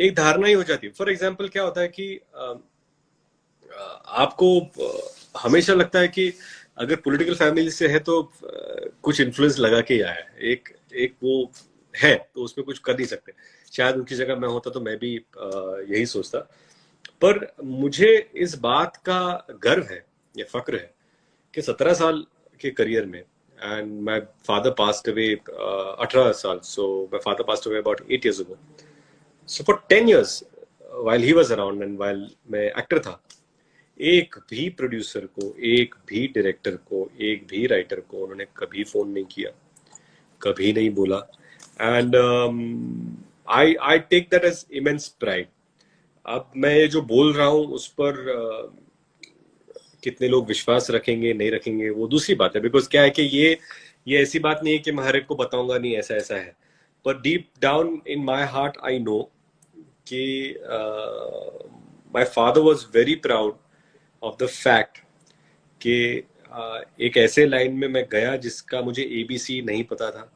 एक धारणा ही हो जाती है। फॉर एग्जाम्पल क्या होता है कि आपको हमेशा लगता है कि अगर पॉलिटिकल फैमिली से है तो कुछ इन्फ्लुएंस लगा के आया है, एक वो है, तो उसमें कुछ कर नहीं सकते। शायद उनकी जगह मैं होता तो मैं भी यही सोचता। पर मुझे इस बात का गर्व है, या फक्र है, कि 17 साल के करियर में, and my father passed away 18 साल, so my father passed away about 8 years ago. So for 10 years while he was around and while मैं एक्टर था, एक भी प्रोड्यूसर को, एक भी डायरेक्टर को, एक भी राइटर को उन्होंने कभी फोन नहीं किया, कभी नहीं बोला। And I take that as immense pride. अब मैं ये जो बोल रहा हूँ उस पर कितने लोग विश्वास रखेंगे नहीं रखेंगे वो दूसरी बात है, बिकॉज क्या है कि ये ऐसी बात नहीं है कि मैं हर एक को बताऊंगा नहीं ऐसा ऐसा है, पर deep down in my heart I know कि my father was very proud of the fact कि एक ऐसे लाइन में मैं गया जिसका मुझे ABC नहीं पता था,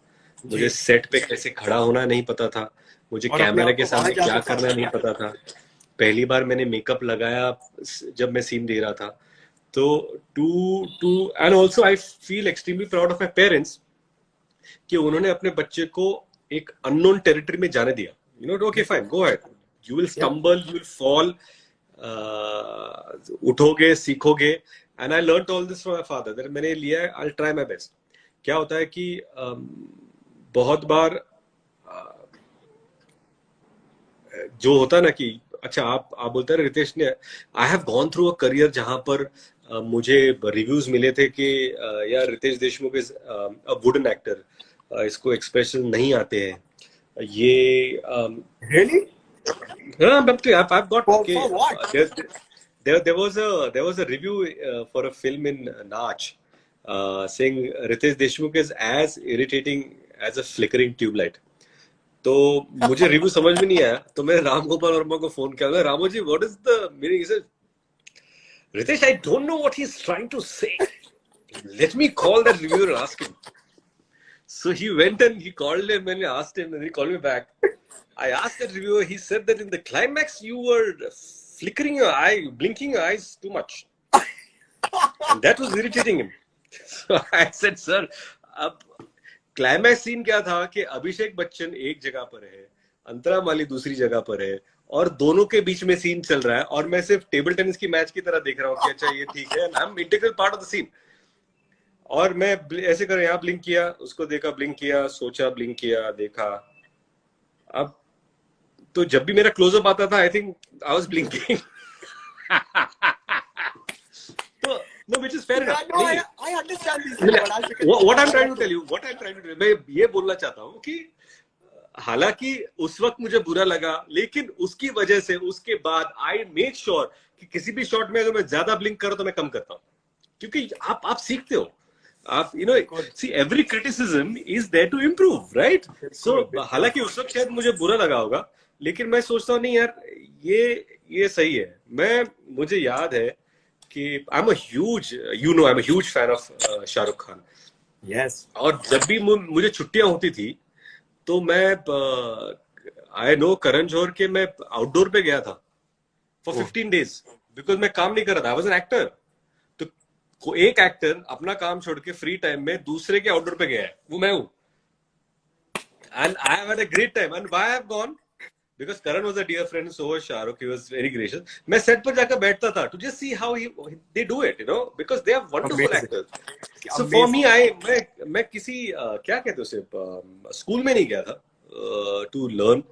मुझे सेट पे कैसे खड़ा होना नहीं पता था, मुझे कैमरा के सामने क्या करना नहीं पता था। पहली बार मैंने मेकअप लगाया जब मैं सीन दे रहा था। तो too and also I feel extremely proud of my parents कि उन्होंने अपने बच्चे को एक अननोन टेरिटरी में जाने दिया। You know, okay fine, go ahead, you will stumble, you will fall, उठोगे, सीखोगे। And I learn all this from my father, मैंने लिया है, I will try my best. क्या होता है कि बहुत बार जो होता है ना कि अच्छा आप बोलते हैं रितेश ने, I have gone through a career जहां पर मुझे रिव्यूज मिले थे कि यार Ritesh Deshmukh is a wooden actor, इसको एक्सप्रेशन नहीं आते हैं ये। Really? हाँ, I've got For what? there was a review for a film in Nach saying Ritesh Deshmukh is as irritating as a flickering tube light. तो मुझे रिव्यू समझ में नहीं आया, तो मैंने राम गोपाल वर्मा को फोन किया, Ramoji what is the meaning? He said, Ritesh, I don't know what he's trying to say. Let me call that reviewer and ask him. So he went and he called him and he asked him and he called me back. I asked that reviewer, he said that in the climax you were flickering your eye, blinking your eyes too much. And that was irritating him. So I said, sir, अब climax scene क्या था कि अभिषेक बच्चन एक जगह पर है, अंतरा माली दूसरी जगह पर है, और दोनों के बीच में सीन चल रहा है, और मैं सिर्फ टेबल टेनिस की मैच की तरह देख रहा हूँ कि अच्छा ये ठीक है, I am integral part of the scene. और मैं ऐसे कर यहाँ ब्लिंक किया, उसको देखा, ब्लिंक किया, सोचा, ब्लिंक किया, देखा। अब तो जब भी मेरा क्लोजअप आता था, I think I was blinking. तो no, which is fair enough. No, I understand these things, but I'll take what I'm trying to tell you, मैं ये बोलना चाहता हूँ कि हालांकि उस वक्त मुझे बुरा लगा, लेकिन उसकी वजह से उसके बाद आई मेक श्योर कि किसी भी शॉट में अगर मैं ज्यादा ब्लिंक करूँ तो मैं कम करता हूँ, क्योंकि आप सीखते हो, आप you know see every criticism is there to improve, right? So हालांकि उस वक्त शायद मुझे बुरा लगा होगा, लेकिन मैं सोचता हूँ नहीं यार ये सही है। मुझे याद है कि I am a huge fan of Shahrukh Khan. Yes. और जब भी मुझे छुट्टियां होती थी तो मैं आई नो करण जौहर के मैं आउटडोर पे गया था फॉर 15 days बिकॉज मैं काम नहीं कर रहा था, आई वाज एन एक्टर। तो एक एक्टर अपना काम छोड़ के फ्री टाइम में दूसरे के आउटडोर पे गया है, वो मैं हूं। And I have had a great time. And why I have gone? Because Karan was a dear friend, so was Shahrukh. He was very gracious. मैं सेट पर जाकर बैठता था to just see how they do it, you know, because they are wonderful actors. So for me, मैं किसी क्या कहते उसे स्कूल में नहीं गया था to learn.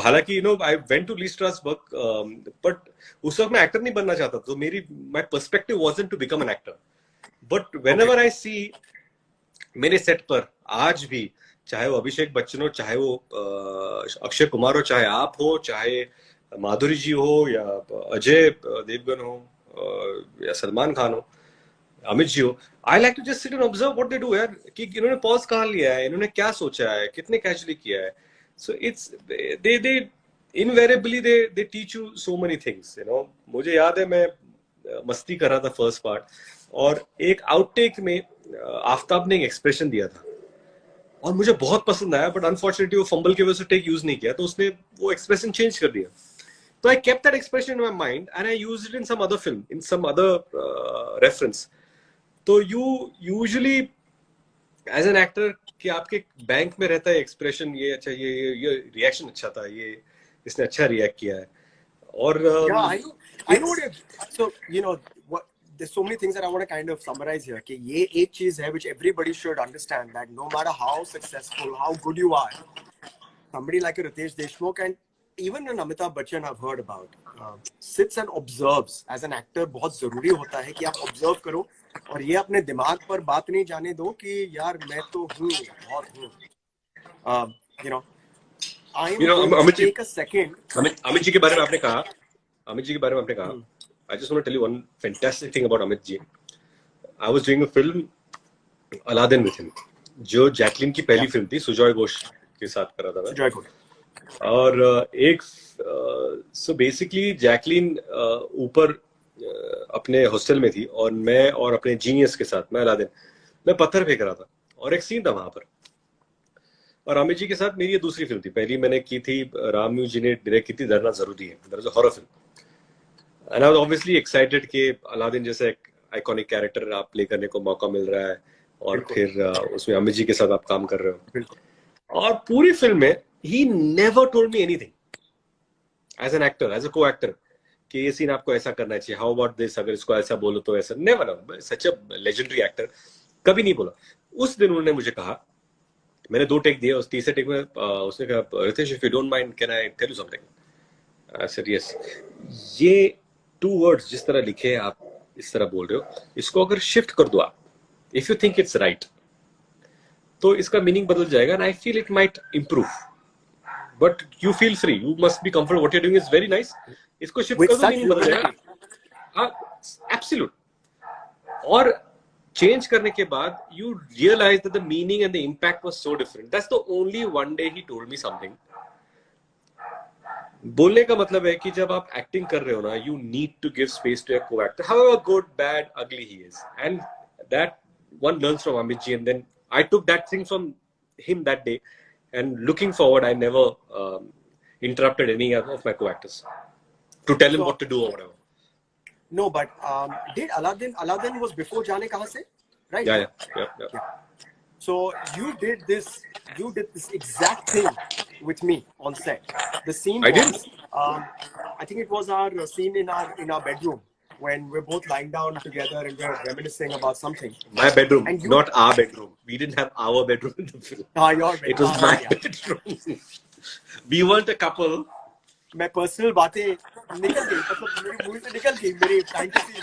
हालांकि you know I went to Lee Strasberg, but उस वक्त मैं एक्टर नहीं बनना चाहता, तो my perspective wasn't to become an actor. But whenever I see मेरे सेट पर आज भी, चाहे वो अभिषेक बच्चन हो, चाहे वो अक्षय कुमार हो, चाहे आप हो, चाहे माधुरी जी हो, या अजय देवगन हो, या सलमान खान हो, अमित जी हो, I like to just sit and observe what they do यार, कि इन्होंने पॉज कहाँ लिया है, इन्होंने क्या सोचा है, कितने कैजुअली किया है। So it's they invariably they teach you so many things, you know. मुझे याद है मैं मस्ती कर रहा था फर्स्ट पार्ट, और एक आउटटेक में आफ्ताब ने एक एक्सप्रेशन दिया था और मुझे बहुत पसंद आया, बट अनफॉर्चुनेटली वो फंबल की वजह से टेक यूज नहीं किया, तो उसने वो एक्सप्रेशन चेंज कर दिया। तो I kept that expression in my mind and I used it in some other film, in some other reference. तो you usually as an actor कि आपके बैंक में रहता है एक्सप्रेशन, ये अच्छा, ये रिएक्शन अच्छा था, ये इसने अच्छा रिएक्ट किया है। और I know what so you know what, there's so many things that I want to kind of summarize here कि ये एक चीज है which everybody should understand, that no matter how successful, how good you are, somebody like a Ritesh Deshmukh and even an Amitabh Bachchan I've heard about sits and observes. As an actor बहुत जरूरी होता है कि आप observe करो और ये अपने दिमाग पर बात नहीं जाने दो कि यार मैं तो हूँ, बहुत हूँ। You know, I'm going to take a second. Amit ji के बारे में आपने कहा, I just want to tell you one fantastic thing about Amit ji. I was doing a film Aladdin with him, जो जैकलिन की पहली फिल्म थी, सुजॉय घोष के साथ कर रहा था मैं। और एक सो बेसिकली जैकलीन ऊपर अपने हॉस्टल में थी और मैं और अपने जीनियस के साथ, मैं अलादीन, मैं पत्थर फेंक रहा था और एक सीन था वहां पर। और आमिर जी के साथ मेरी ये दूसरी फिल्म थी, पहली मैंने की थी रामू जी ने डायरेक्ट की थी, डरना जरूरी है, that was a horror film. And I was obviously excited कि अलादीन जैसे एक आइकॉनिक कैरेक्टर आप प्ले करने को मौका मिल रहा है और बिल्कुल फिर उसमें आमिर जी के साथ आप काम कर रहे हो। बिल्कुल। और पूरी फिल्म में ही never told me anything as an actor, as a co-actor, कि ये सीन आपको ऐसा करना चाहिए, हाउ अबाउट दिस, अगर इसको ऐसा बोलो तो ऐसा, never, such a legendary actor, कभी नहीं बोला। उस दिन उन्होंने मुझे कहा, मैंने 2 टेक दिए, उस तीसरे टेक में उसने कहा, Ritesh if you don't mind can I tell you something. I said yes. ये 2 वर्ड्स जिस तरह लिखे हैं आप, इस तरह बोल रहे हो, इसको अगर शिफ्ट कर दो आप, if you think it's right, तो इसका मीनिंग बदल जाएगा and I feel it might improve, but you feel free, you must be comfortable, what you doing is very nice, इसको शिफ्ट विद कर दो, सच मीनिंग बदल ह्यूमिलिटी। जाएगा। हाँ, एब्सोल्यूट। और चेंज करने के बाद you realise that the meaning and the impact was so different. That's the only one day he told me something. बोलने का मतलब है कि जब आप एक्टिंग कर रहे हो ना, you need to give space to your co-actor, however good bad ugly he is, and that one learns from Amit ji, and then I took that thing from him that day, and looking forward I never interrupted any of my co-actors to tell him So what to do or whatever. no, but did Aladdin was before Jaane Kahan Se, right? Yeah. So you did this exact thing with me on set. The scene I did. was, I think it was our scene in our bedroom when we're both lying down together and we're reminiscing about something. My bedroom, And you, not our bedroom. We didn't have our bedroom in the film. your It bedroom, was my yeah. bedroom. We weren't a couple. मैं personal बातें निकल गई, मतलब मेरी मुंह से निकल गई मेरी fantasy.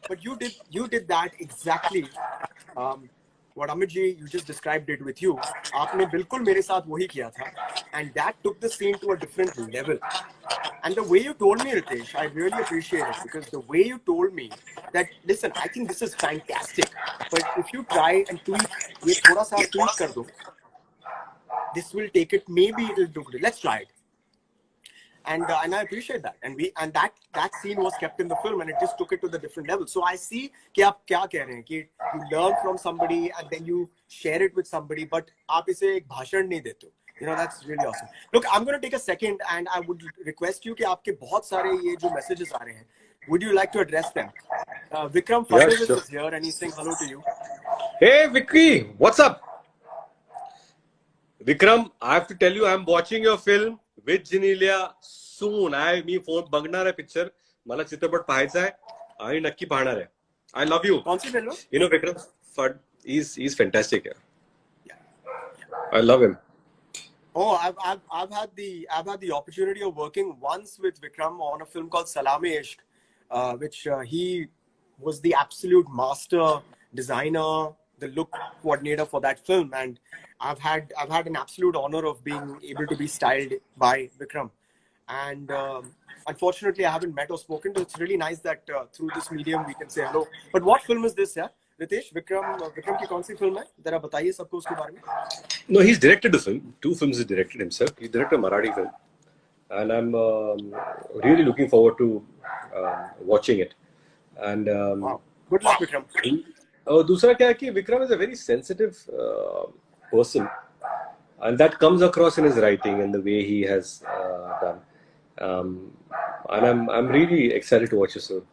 But you did that exactly. What Amit ji, you just described it with you. आपने बिल्कुल मेरे साथ वही किया था, and that took the scene to a different level. And the way you told me, Ritesh, I really appreciate it, because the way you told me that, listen, I think this is fantastic, but if you try and tweak, ये थोड़ा सा tweak कर दो, this will take it, maybe it'll do good. Let's try it. And I appreciate that, and that scene was kept in the film, and it just took it to the different level. So I see कि आप क्या कह रहे हैं कि you learn from somebody and then you share it with somebody, but आप इसे एक भाषण नहीं देते हो. You know, that's really awesome. Look, I'm going to take a second, and I would request you कि आपके बहुत सारे ये जो messages आ रहे हैं, would you like to address them? Vikram Yeah, Fadnavis sure. is here, and he's saying hello to you. Hey, Vicky, what's up? Vikram, I have to tell you, I'm watching your film with Genelia soon. Me phone बघणार आहे picture, मला चित्रपट पाहायचा आहे आणि नक्की पाहणार आहे. I love you. कौन सी फिल्म है? You know Vikram Fad, he's fantastic. Yeah. I love him. Oh, I've had the opportunity of working once with Vikram on a film called Salame-Ishq, which he was the absolute master designer, the look coordinator for that film, and I've had an absolute honor of being able to be styled by Vikram. And unfortunately, I haven't met or spoken to. It's really nice that through this medium we can say hello. But what film is this, yeah? Ritesh, Vikram की कौन सी film है? जरा बताइए सबको उसके बारे में. No, he's directed a film. 2 films he directed himself. He directed a Marathi film, and I'm really looking forward to watching it. And Wow. Good luck, Vikram. दूसरा क्या है कि Vikram is a very sensitive person, and that comes across in his writing and the way he has done. And I'm really excited to watch this film.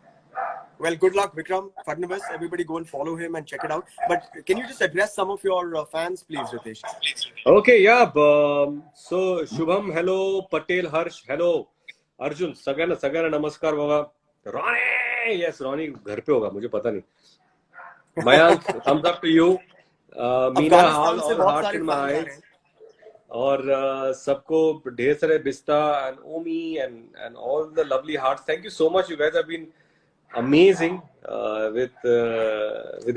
Well, good luck, Vikram Fadnavis. Everybody go and follow him and check it out. But can you just address some of your fans, please, Ritesh? Okay, yeah. So Shubham, hello. Patel, Harsh, hello. Arjun, सगळ्यांना नमस्कार बाबा. Ronnie, yes Ronnie घर पे होगा, मुझे पता नहीं. Mayank, thumbs up to you. Meena, Afghanistan से all बहुत hearts सारे in my फैंस आ रहे eyes. हैं. और सबको ढेर सारे बिस्ता and Omi and all the lovely hearts. Thank you so much. You guys have been amazing with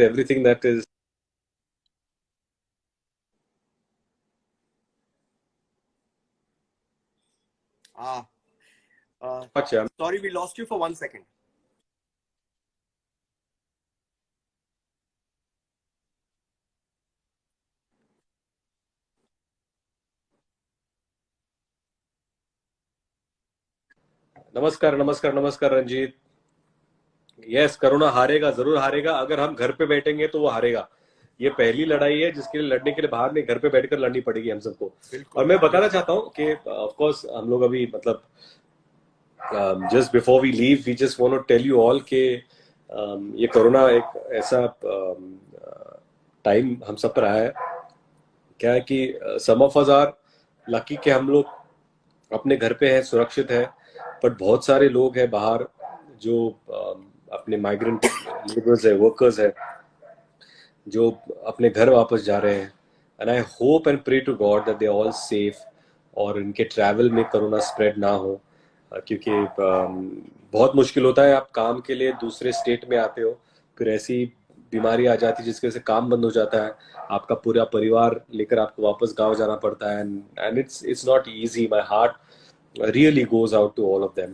everything that is. Sorry, we lost you for 1 second. नमस्कार नमस्कार नमस्कार रंजीत। यस, कोरोना हारेगा, जरूर हारेगा। अगर हम घर पे बैठेंगे तो वो हारेगा। ये पहली लड़ाई है जिसके लिए लड़ने के लिए बाहर नहीं, घर पे बैठकर लड़नी पड़ेगी हम सबको। और मैं बताना चाहता हूँ कि ऑफ कोर्स हम लोग अभी मतलब just before we leave we just want to tell you all के ये कोरोना एक ऐसा टाइम हम सब पर आया है। क्या है कि सम ऑफ अस आर लकी कि हम लोग अपने घर पे हैं, सुरक्षित है। बट बहुत सारे लोग हैं बाहर जो अपने माइग्रेंट लेबर्स है, वर्कर्स है, जो अपने घर वापस जा रहे हैं। And I hope and pray to god that they all safe और इनके ट्रैवल में कोरोना स्प्रेड ना हो। क्योंकि बहुत मुश्किल होता है, आप काम के लिए दूसरे स्टेट में आते हो, फिर ऐसी बीमारी आ जाती है जिसकी वजह से काम बंद हो जाता है, आपका पूरा परिवार लेकर आपको वापस गांव जाना पड़ता है। And it's not easy. My heart really goes out to all of them.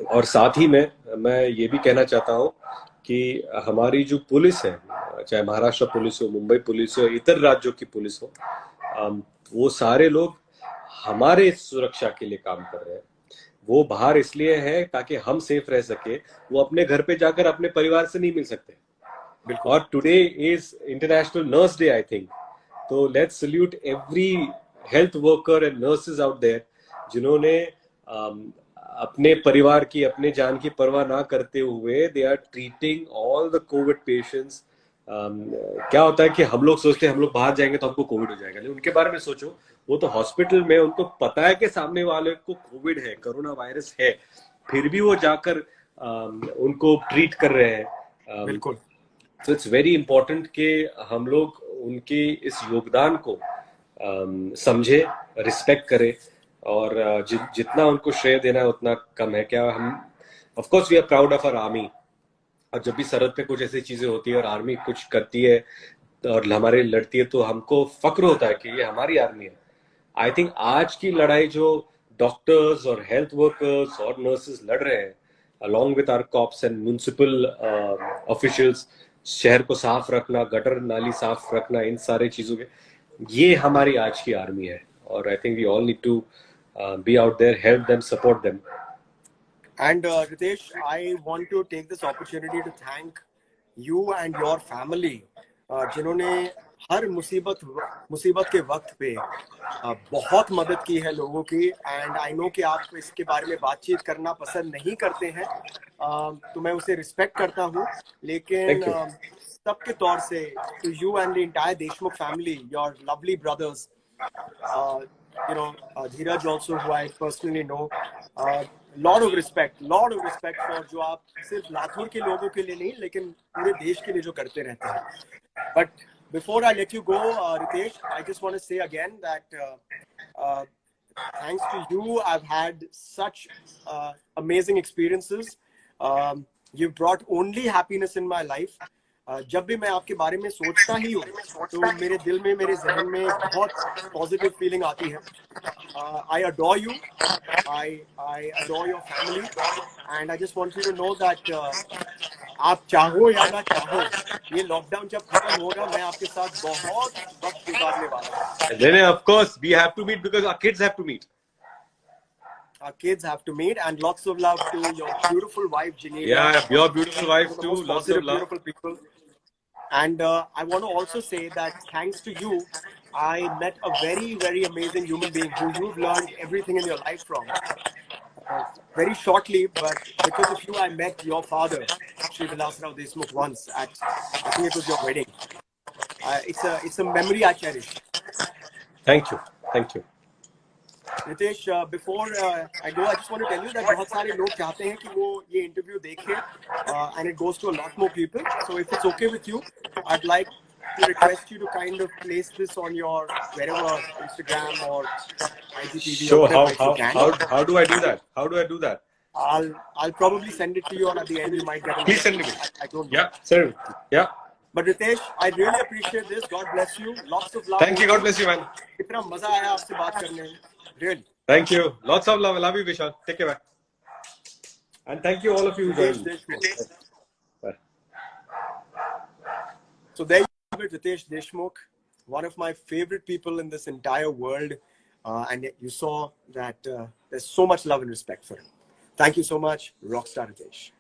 और साथ ही में मैं ये भी कहना चाहता हूँ कि हमारी जो पुलिस है, चाहे महाराष्ट्र पुलिस हो, मुंबई पुलिस हो, इतर राज्यों की पुलिस हो, वो सारे लोग हमारे सुरक्षा के लिए काम कर रहे हैं। वो बाहर इसलिए है ताकि हम सेफ रह सके। वो अपने घर पे जाकर अपने परिवार से नहीं मिल सकते। और today is international nurse day I think. तो let's salute every health worker and nurses out there जिन्होंने अपने परिवार की, अपने जान की परवाह ना करते हुए they are treating all the covid patients. क्या होता है कि हम लोग सोचते हैं हम लोग बाहर जाएंगे तो हमको कोविड हो जाएगा, लेकिन उनके बारे में सोचो, वो तो हॉस्पिटल में उनको पता है कि सामने वाले को कोविड है, कोरोना वायरस है, फिर भी वो जाकर उनको ट्रीट कर रहे हैं। बिल्कुल। तो इट्स वेरी इंपॉर्टेंट कि हम लोग उनके इस योगदान को समझे, रिस्पेक्ट करें और जितना उनको श्रेय देना है उतना कम है। क्या हम of course we are proud of our army, और जब भी सरहद पे कुछ ऐसी चीजें होती है और आर्मी कुछ करती है और हमारे लड़ती है तो हमको फक्र होता है कि ये हमारी आर्मी है। आई थिंक आज की लड़ाई जो डॉक्टर्स और हेल्थ वर्कर्स और नर्सेस लड़ रहे हैं along with our cops and municipal officials, शहर को साफ रखना, गटर नाली साफ रखना, इन सारे चीजों के, ये हमारी आज की आर्मी है। और I think we all need to be out there, help them, support them. And Ritesh, I want to take this opportunity to thank you and your family, जिन्होंने हर मुसीबत के वक्त पे बहुत मदद की है लोगों की। एंड आई नो कि आप इसके बारे में बातचीत करना पसंद नहीं करते हैं, तो मैं उसे रिस्पेक्ट करता हूँ, लेकिन सबके तौर से to you and the entire Deshmukh family, your lovely brothers, Dheeraj also who I personally know, lot of respect for जो आप सिर्फ लातूर के लोगों के लिए नहीं लेकिन पूरे देश के लिए जो करते रहते हैं। But before I let you go, Ritesh, I just want to say again that thanks to you, I've had such amazing experiences. You've brought only happiness in my life. जब भी मैं आपके बारे में सोचता ही हूँ तो मेरे दिल में, मेरे जहन में बहुत पॉजिटिव फीलिंग आती है। I adore you. I adore your family, and I just want you to know that आप चाहो या ना चाहो, ये लॉकडाउन जब खत्म होगा मैं आपके साथ बहुत वक्त गुजारने वाला हूँ। Of course, we have to meet because our kids have to meet. Our kids have to meet, and lots of love to your beautiful wife, Janina. Yeah, your beautiful wife too. Lots Lots of love. Beautiful people. And I want to also say that thanks to you, I met a very, very amazing human being who you've learned everything in your life from. Very shortly, but because of you, I met your father, Shri Vilasrao Deshmukh, once at, I think it was your wedding. It's a memory I cherish. Thank you. Thank you. Ritesh, before I go, I just want to tell you that बहुत सारे लोग चाहते हैं कि वो ये interview देखें, and it goes to a lot more people. So if it's okay with you, I'd like to request you to kind of place this on your wherever, Instagram or IGTV. Sure. Or How do I do that? How do I do that? I'll probably send it to you, and at the end you might get. Please send me. I don't know. Yeah, sir. Yeah. But Ritesh, I really appreciate this. God bless you. Lots of love. Thank you. God bless you, man. कितना मजा आया आपसे बात करने में. Really. Thank you. Lots of love. I love you, Vishal. Take care, man. And thank you all of you who joined. Bye. So there you have it, Ritesh Deshmukh, one of my favorite people in this entire world. and you saw that there's so much love and respect for him. Thank you so much, Rockstar Ritesh.